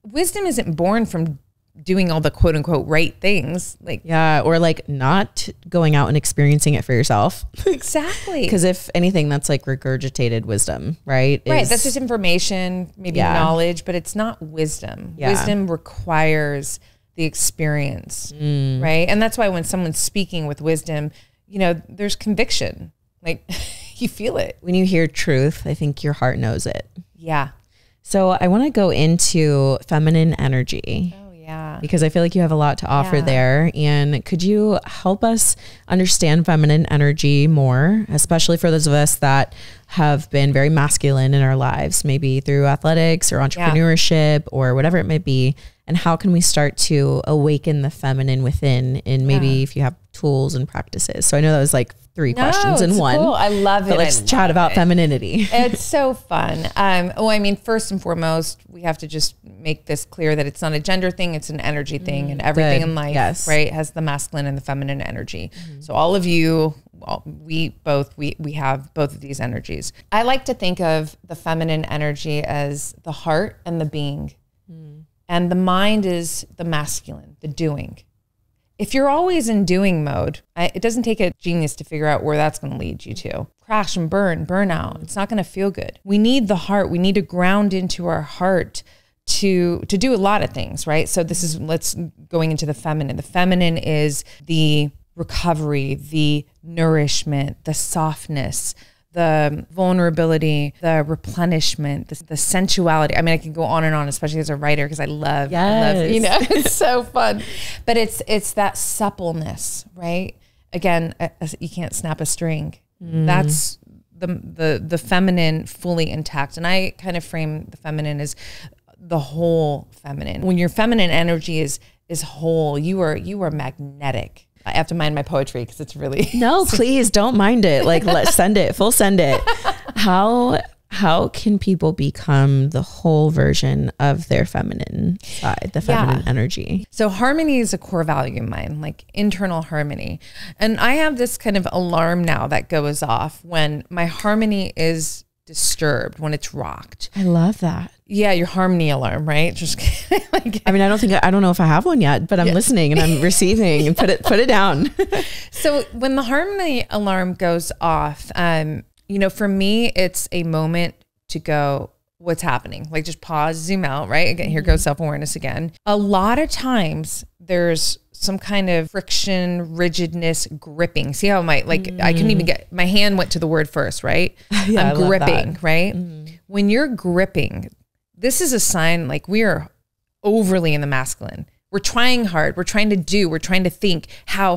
wisdom isn't born from doing all the quote unquote right things. Like, or like not going out and experiencing it for yourself. Exactly. Because if anything, that's like regurgitated wisdom, right? Right. That's just information, maybe knowledge, but it's not wisdom. Wisdom requires the experience, right? And that's why when someone's speaking with wisdom, you know, there's conviction. Like, you feel it. When you hear truth, I think your heart knows it. Yeah. So I want to go into feminine energy. Oh, yeah. Because I feel like you have a lot to offer there. And could you help us understand feminine energy more, especially for those of us that have been very masculine in our lives, maybe through athletics or entrepreneurship or whatever it may be? And how can we start to awaken the feminine within, and maybe if you have tools and practices? So I know that was like 3 questions in one. Cool. I love it. But let's chat about femininity. It's so fun. Well, I mean, first and foremost, we have to just make this clear that it's not a gender thing, it's an energy thing, and everything in life, right, has the masculine and the feminine energy. So all of you, we have both of these energies. I like to think of the feminine energy as the heart and the being. And the mind is the masculine, the doing. If you're always in doing mode, it doesn't take a genius to figure out where that's going to lead you to. Crash and burn out. It's not going to feel good. We need the heart. We need to ground into our heart to do a lot of things, right? So let's going into the feminine. The feminine is the recovery, the nourishment, the softness, the vulnerability, the replenishment, the sensuality. I mean, I can go on and on, especially as a writer, because I love, it's so fun. But it's that suppleness, right? Again, you can't snap a string. That's the feminine fully intact. And I kind of frame the feminine as the whole feminine. When your feminine energy is whole, you are magnetic. I have to mind my poetry because it's really... No, please don't mind it. Like, let's send it, send it. How can people become the whole version of their feminine side, the feminine energy? So harmony is a core value of mine, like internal harmony. And I have this kind of alarm now that goes off when my harmony is disturbed, when it's rocked. I love that. Yeah, your harmony alarm, right? Just like, I mean, I don't know if I have one yet, but I'm listening and I'm receiving and put it down. So when the harmony alarm goes off, for me, it's a moment to go, what's happening? Like, just pause, zoom out, right? Again, here goes self-awareness again. A lot of times there's some kind of friction, rigidness, gripping. See how I couldn't even get, my hand went to the word first, right? Yeah, I'm gripping, right? When you're gripping, this is a sign like we are overly in the masculine. We're trying hard. We're trying to do. We're trying to think how,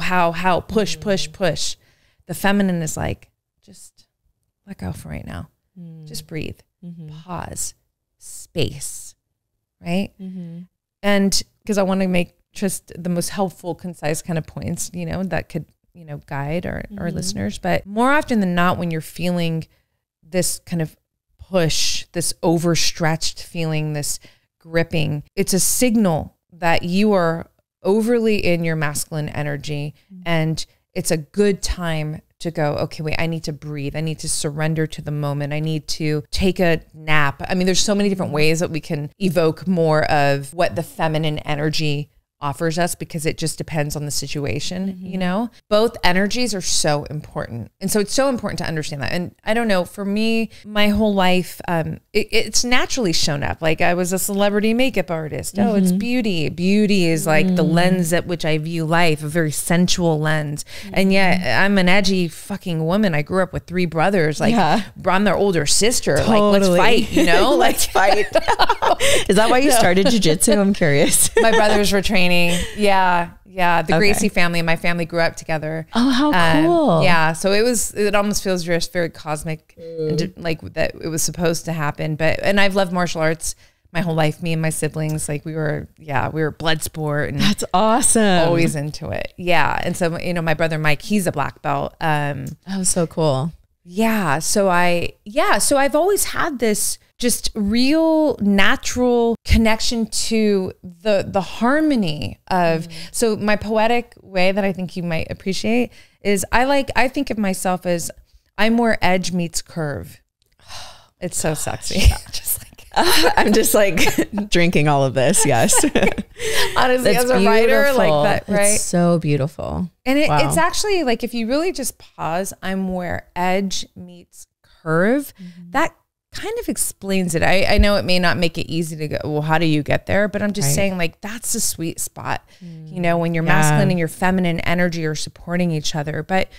push. The feminine is like, just let go for right now. Just breathe, pause, space, right? And because I want to make just the most helpful, concise kind of points, that could, guide our listeners. But more often than not, when you're feeling this kind of push, this overstretched feeling, this gripping, it's a signal that you are overly in your masculine energy, and it's a good time to go, okay, wait, I need to breathe. I need to surrender to the moment. I need to take a nap. I mean, there's so many different ways that we can evoke more of what the feminine energy offers us, because it just depends on the situation, Both energies are so important. And so it's so important to understand that. And I don't know, for me, my whole life, it's naturally shown up. Like, I was a celebrity makeup artist. Oh, it's beauty. Beauty is like the lens at which I view life, a very sensual lens. And yet I'm an edgy fucking woman. I grew up with 3 brothers. Like, I'm their older sister. Totally. Like, let's fight, Let's fight. Is that why you started jiu-jitsu? I'm curious. My brothers were training. Yeah. The Gracie family and my family grew up together. Oh, how cool. Yeah. So it almost feels just very cosmic, and like that it was supposed to happen. And I've loved martial arts my whole life. Me and my siblings, like we were blood sport, and that's awesome. Always into it. Yeah. And so, my brother Mike, he's a black belt. Oh, so cool. Yeah. So I've always had this just real natural connection to the harmony of, so my poetic way that I think you might appreciate is I think of myself as I'm where edge meets curve. It's so sexy. Just like, I'm just like drinking all of this. Yes. Honestly, as a writer, like that, right? It's so beautiful. And it's actually like, if you really just pause, I'm where edge meets curve. That kind of explains it. I know it may not make it easy to go, well, how do you get there? But I'm just saying, like, that's the sweet spot, when your masculine and your feminine energy are supporting each other. But,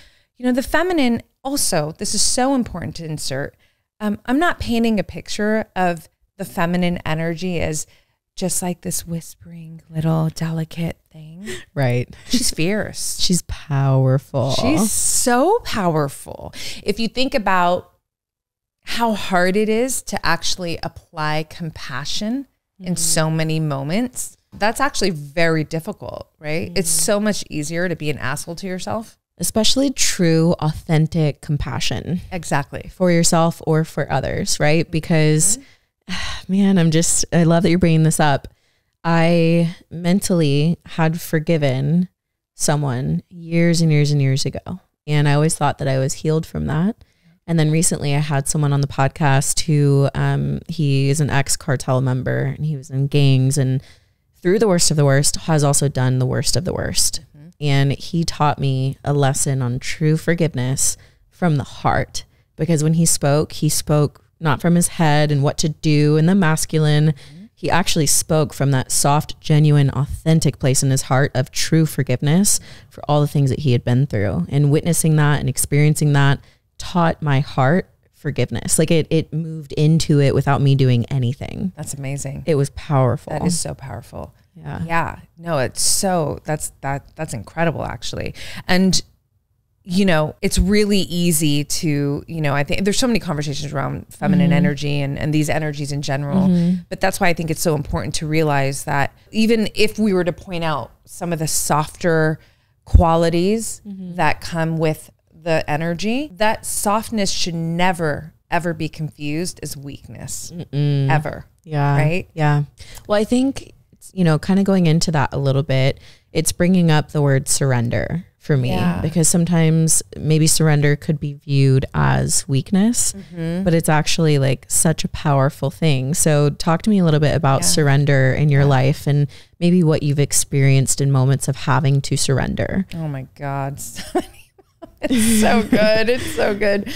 the feminine also, this is so important to insert. I'm not painting a picture of the feminine energy as just like this whispering little delicate thing. Right. She's fierce. She's powerful. She's so powerful. If you think about how hard it is to actually apply compassion in so many moments, that's actually very difficult, right? It's so much easier to be an asshole to yourself. Especially true, authentic compassion. Exactly. For yourself or for others, right? Because, man, I love that you're bringing this up. I mentally had forgiven someone years and years and years ago. And I always thought that I was healed from that. And then recently I had someone on the podcast who, he is an ex-cartel member and he was in gangs and through the worst of the worst has also done the worst of the worst. And he taught me a lesson on true forgiveness from the heart, because when he spoke not from his head and what to do and the masculine. He actually spoke from that soft, genuine, authentic place in his heart of true forgiveness for all the things that he had been through. And witnessing that and experiencing that taught my heart forgiveness. Like it moved into it without me doing anything. That's amazing. It was powerful. That is so powerful. Yeah. Yeah. No, it's so, that's incredible actually. And, you know, it's really easy to, you know, I think there's so many conversations around feminine energy and these energies in general, but that's why I think it's so important to realize that even if we were to point out some of the softer qualities that come with the energy, that softness should never, ever be confused as weakness, ever. Yeah. Right? Yeah. Well, I think, you know, kind of going into that a little bit, it's bringing up the word surrender for me, because sometimes maybe surrender could be viewed as weakness, but it's actually like such a powerful thing. So talk to me a little bit about surrender in your life and maybe what you've experienced in moments of having to surrender. Oh my God. It's so good. It's so good.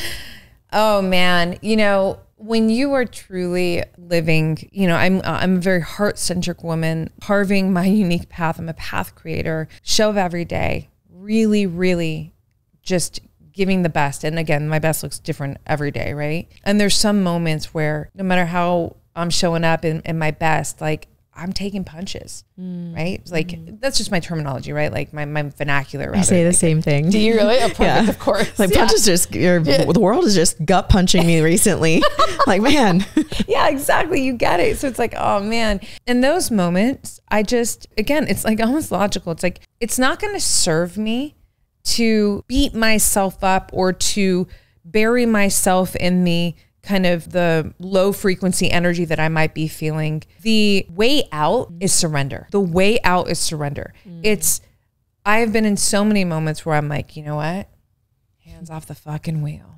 Oh man. You know, when you are truly living, you know, I'm a very heart-centric woman, carving my unique path. I'm a path creator, show up every day, really, really just giving the best. And again, my best looks different every day, right? And there's some moments where no matter how I'm showing up in my best, like I'm taking punches, right? Like that's just my terminology, right? Like my vernacular. I say the same thing. Do you really? Oh, perfect, of course. Like punches the world is just gut punching me recently. Like, man. Yeah, exactly. You get it. So it's like, oh man. In those moments, again, it's like almost logical. It's like, it's not going to serve me to beat myself up or to bury myself in the kind of the low frequency energy that I might be feeling. The way out is surrender. The way out is surrender. I have been in so many moments where I'm like, you know what? Hands off the fucking wheel.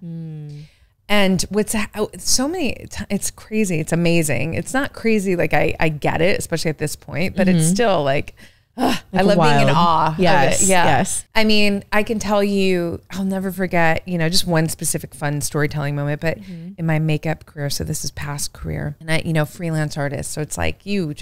And it's crazy. It's amazing. It's not crazy. Like I get it, especially at this point, but it's still like, I love being in awe. Yes. Of it. Yeah. Yes. I mean, I can tell you, I'll never forget, you know, just one specific fun storytelling moment, but in my makeup career, so this is past career, and I, you know, freelance artist. So it's like, you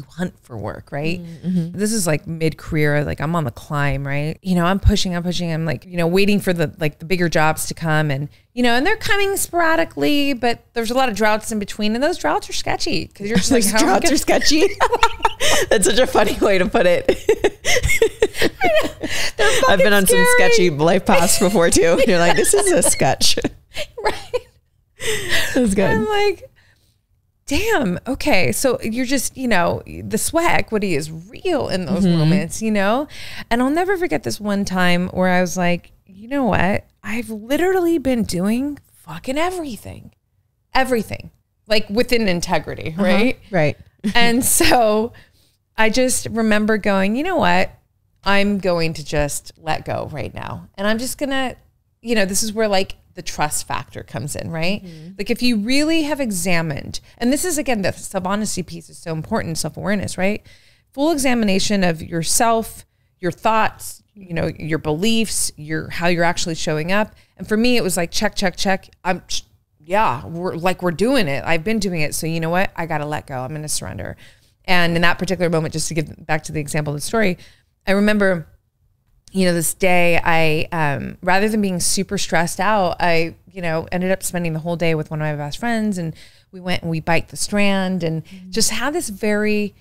hunt for work, right? This is like mid-career, like I'm on the climb, right? You know, I'm pushing, I'm like, you know, waiting for the bigger jobs to come, and, you know, and they're coming sporadically, but there's a lot of droughts in between, and those droughts are sketchy because you're just like, how droughts are sketchy. That's such a funny way to put it. I've been on some sketchy life paths before too. And you're like, this is a sketch. Right. That's good. I'm like, damn, okay. So you're just, you know, the sweat equity is real in those moments, you know? And I'll never forget this one time where I was like, you know what? I've literally been doing fucking everything, like within integrity, right? Right. And so I just remember going, you know what? I'm going to just let go right now. And I'm just going to, you know, this is where like the trust factor comes in, right? Like if you really have examined, and this is again, the self-honesty piece is so important, self-awareness, right? Full examination of yourself, your thoughts, you know, your beliefs, how you're actually showing up. And for me, it was like, check. We're doing it. I've been doing it. So you know what? I got to let go. I'm going to surrender. And in that particular moment, just to give back to the example of the story, I remember, you know, this day I, rather than being super stressed out, I, you know, ended up spending the whole day with one of my best friends, and we went and we biked the Strand and just had this very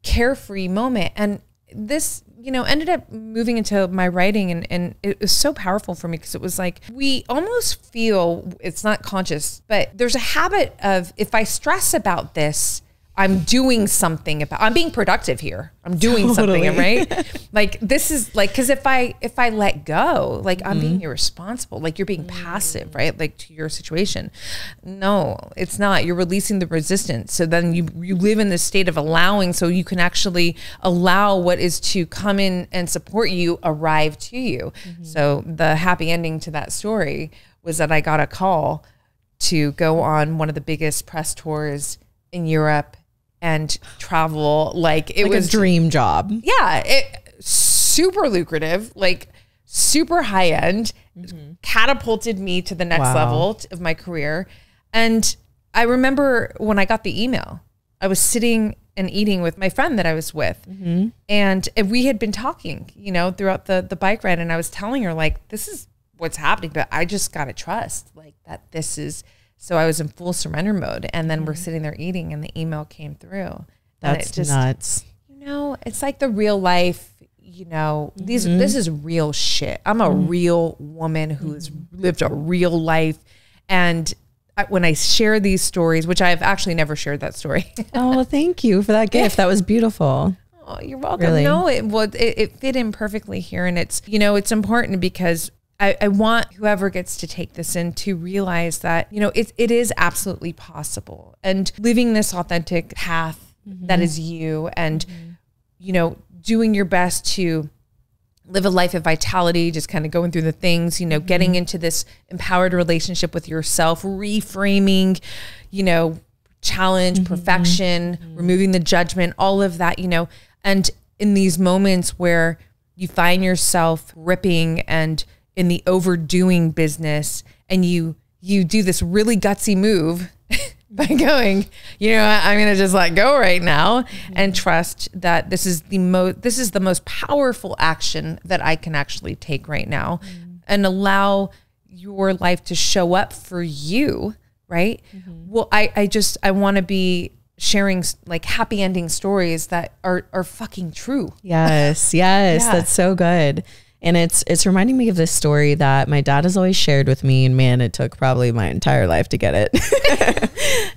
carefree moment. And this, ended up moving into my writing, and it was so powerful for me because it was like, we almost feel, it's not conscious, but there's a habit of, if I stress about this, I'm doing something I'm being productive here. I'm doing something, right? Like, this is like, cause if I let go, like I'm being irresponsible, like you're being passive, right? Like to your situation. No, it's not. You're releasing the resistance. So then you live in this state of allowing, so you can actually allow what is to come in and support you arrive to you. So the happy ending to that story was that I got a call to go on one of the biggest press tours in Europe and travel. Like it was a dream job. Yeah. Super lucrative, like super high end, catapulted me to the next level of my career. And I remember when I got the email, I was sitting and eating with my friend that I was with. And we had been talking, throughout the bike ride. And I was telling her, like, this is what's happening, but I just got to trust like that this is. So I was in full surrender mode, and then we're sitting there eating, and the email came through. That's nuts. It's like the real life, this is real shit. I'm a real woman who's lived a real life. And when I share these stories, which I've actually never shared that story. Oh, thank you for that gift. That was beautiful. Oh, you're welcome. Really? No, it fit in perfectly here. And it's, it's important because I want whoever gets to take this in to realize that, it is absolutely possible. And living this authentic path that is you, and, doing your best to live a life of vitality, just kind of going through the things, getting into this empowered relationship with yourself, reframing, challenge, perfection, removing the judgment, all of that, and in these moments where you find yourself ripping and in the overdoing business, and you do this really gutsy move by going, I'm going to just let go right now and trust that this is the most powerful action that I can actually take right now, and allow your life to show up for you. Right. Well, I want to be sharing like happy ending stories that are fucking true. Yes. That's so good. And it's reminding me of this story that my dad has always shared with me, and man, it took probably my entire life to get it.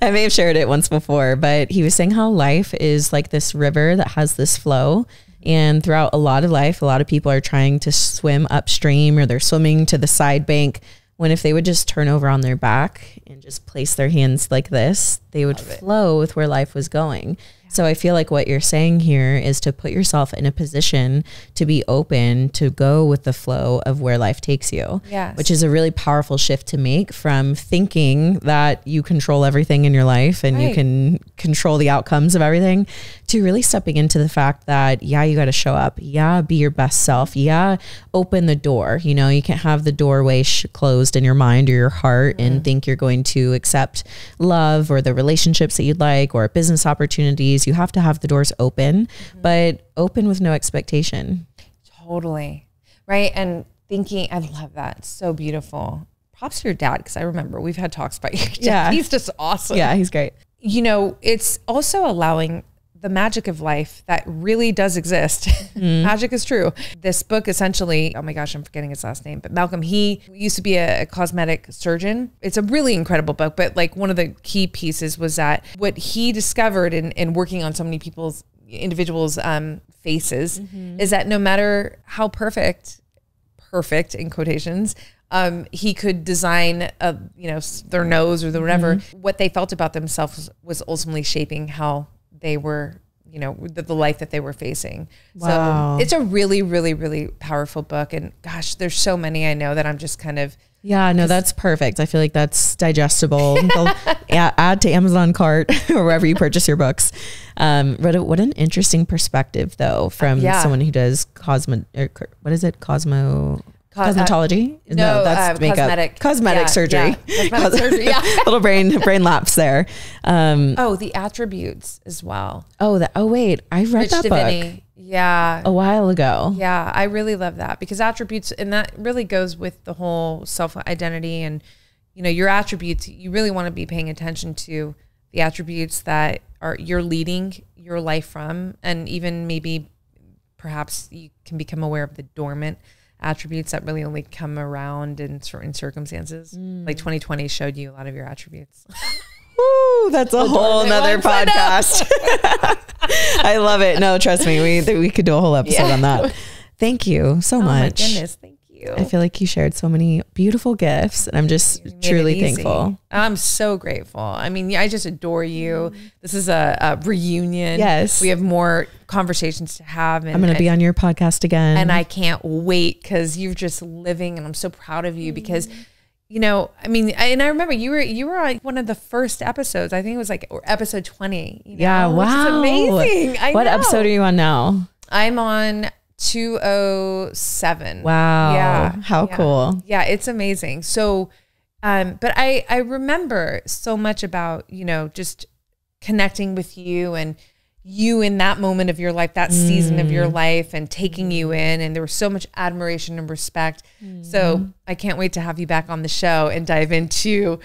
I may have shared it once before, but he was saying how life is like this river that has this flow. And throughout a lot of life, a lot of people are trying to swim upstream, or they're swimming to the side bank, when if they would just turn over on their back and just place their hands like this, they would flow with where life was going. So I feel like what you're saying here is to put yourself in a position to be open to go with the flow of where life takes you, which is a really powerful shift to make from thinking that you control everything in your life and you can control the outcomes of everything, to really stepping into the fact that, you got to show up. Be your best self. Open the door. You can't have the doorway closed in your mind or your heart and think you're going to accept love or the relationships that you'd like or business opportunities. You have to have the doors open, but open with no expectation. Totally. Right. And thinking, I love that. It's so beautiful. Props to your dad, because I remember we've had talks about your dad. Yeah. He's just awesome. Yeah, he's great. It's also allowing the magic of life that really does exist. Magic is true. This book essentially, oh my gosh, I'm forgetting his last name, but Malcolm, he used to be a cosmetic surgeon. It's a really incredible book, but like one of the key pieces was that what he discovered in working on so many individuals' faces is that no matter how perfect in quotations, he could design their nose or whatever, what they felt about themselves was ultimately shaping how they were, the life that they were facing. Wow. So it's a really, really, really powerful book. And gosh, there's so many I know that I'm just kind of. Yeah, no, that's perfect. I feel like that's digestible. Add to Amazon cart or wherever you purchase your books. But what an interesting perspective though, from someone who does cosmetology? No, that's makeup. Cosmetic surgery. Yeah. Cosmetic surgery. Yeah. Little brain lapse there. The attributes as well. Wait, I read that book. Yeah. A while ago. Yeah, I really love that, because attributes, and that really goes with the whole self-identity and, your attributes. You really want to be paying attention to the attributes that you're leading your life from, and even maybe perhaps you can become aware of the dormant attributes that really only come around in certain circumstances. Like 2020 showed you a lot of your attributes. Ooh, that's a whole nother podcast. I love it. No, trust me. We could do a whole episode on that. Thank you so much. Oh my goodness. Thank you. I feel like you shared so many beautiful gifts, and I'm just truly thankful. I'm so grateful. I mean, I just adore you. This is a reunion. Yes. We have more conversations to have. And I'm going to be on your podcast again. And I can't wait, because you're just living, and I'm so proud of you because, you know, I mean, and I remember you were like one of the first episodes. I think it was like episode 20. You know, yeah. Wow. Which is amazing. What episode are you on now? I'm on 207. Wow. Yeah. How cool. Yeah, it's amazing. So, but I remember so much about, you know, just connecting with you and you in that moment of your life, that season of your life, and taking you in. And there was so much admiration and respect. So I can't wait to have you back on the show and dive into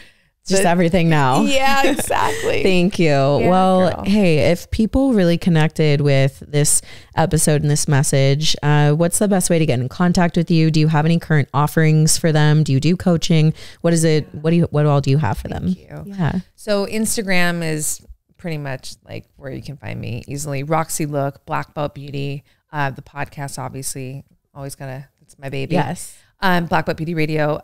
just everything now. Yeah, exactly. Thank you. Yeah, well, girl. Hey, if people really connected with this episode and this message, what's the best way to get in contact with you? Do you have any current offerings for them? Do you do coaching? What is it? What all do you have for them? You. Yeah. So Instagram is pretty much like where you can find me easily. Roxy Look, Black Belt Beauty, the podcast, obviously always it's my baby. Yes. Black Belt Beauty Radio.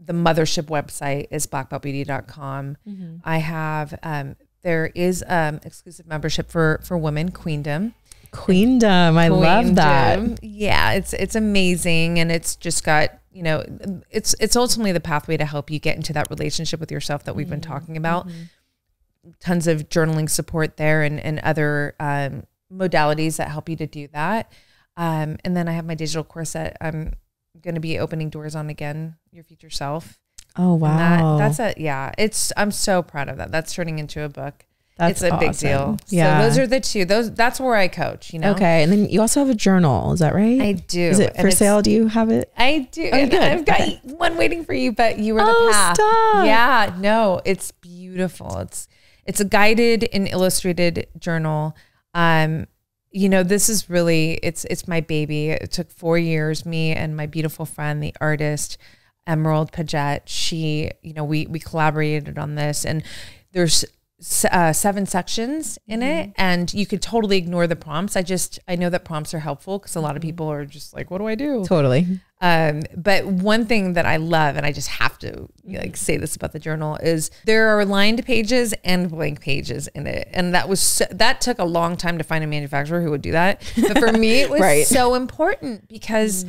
The mothership website is blackbeltbeauty.com. I have, there is exclusive membership for women, Queendom. I love that. Yeah, it's amazing. And it's just got, you know, it's ultimately the pathway to help you get into that relationship with yourself that we've been talking about. Tons of journaling support there and other modalities that help you to do that. And then I have my digital course that I'm going to be opening doors on again, Your Future Self. Oh, wow. I'm so proud of that. That's turning into a book. It's a big deal. Yeah. So those are the two. That's where I coach, you know? Okay. And then you also have a journal. Is that right? I do. Is it for sale? Do you have it? I do. Oh, good. I've got one waiting for you, but you were the path. Stop. Yeah, no, it's beautiful. It's a guided and illustrated journal. You know, this is really, it's my baby. It took 4 years, me and my beautiful friend, the artist, Emerald Paget. She, you know, we collaborated on this, and there's 7 sections in it, and you could totally ignore the prompts. I know that prompts are helpful because a lot of people are just like, what do I do? Totally. But one thing that I love, and I just have to say this about the journal, is there are lined pages and blank pages in it. And that took a long time to find a manufacturer who would do that. But for me, it was so important because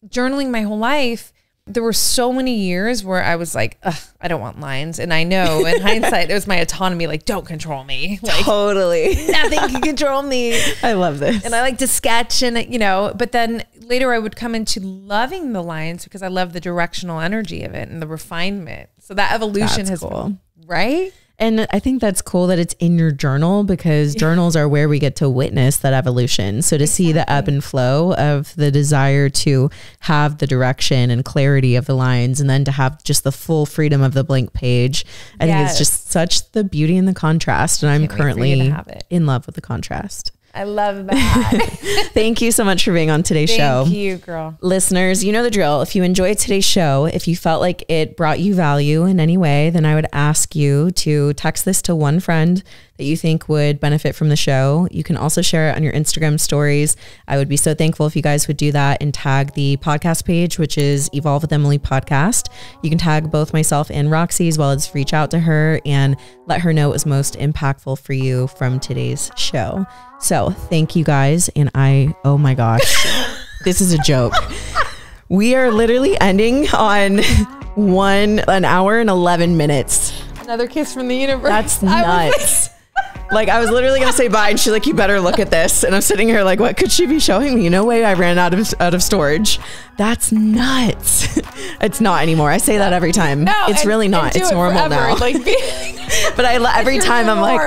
journaling my whole life, there were so many years where I was like, ugh, I don't want lines. And I know in hindsight, it was my autonomy. Like, don't control me. Like, totally. Nothing can control me. I love this. And I like to sketch and, you know, but then later I would come into loving the lines because I love the directional energy of it and the refinement. So that evolution has cool. Right? And I think that's cool that it's in your journal, because journals are where we get to witness that evolution. So to see the ebb and flow of the desire to have the direction and clarity of the lines, and then to have just the full freedom of the blank page, I think it's just such the beauty and the contrast. And I'm currently in love with the contrast. I love that. Thank you so much for being on today's show. Thank you, girl. Listeners, you know the drill. If you enjoyed today's show, if you felt like it brought you value in any way, then I would ask you to text this to one friend that you think would benefit from the show. You can also share it on your Instagram stories. I would be so thankful if you guys would do that and tag the podcast page, which is Evolve with Emily Podcast. You can tag both myself and Roxy, as well as reach out to her and let her know what was most impactful for you from today's show. So thank you guys. And oh my gosh, this is a joke. We are literally ending on 1 hour and 11 minutes. Another kiss from the universe. That's nuts. Like, I was literally going to say bye, and she's like, you better look at this. And I'm sitting here like, what could she be showing me? No way, I ran out of storage. That's nuts. It's not anymore. I say that every time. No, it's really not. It's normal now. Like, but every time I'm like,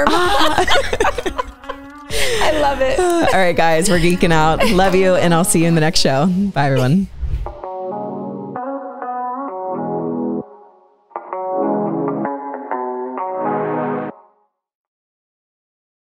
I love it. All right, guys, we're geeking out. Love you, and I'll see you in the next show. Bye, everyone.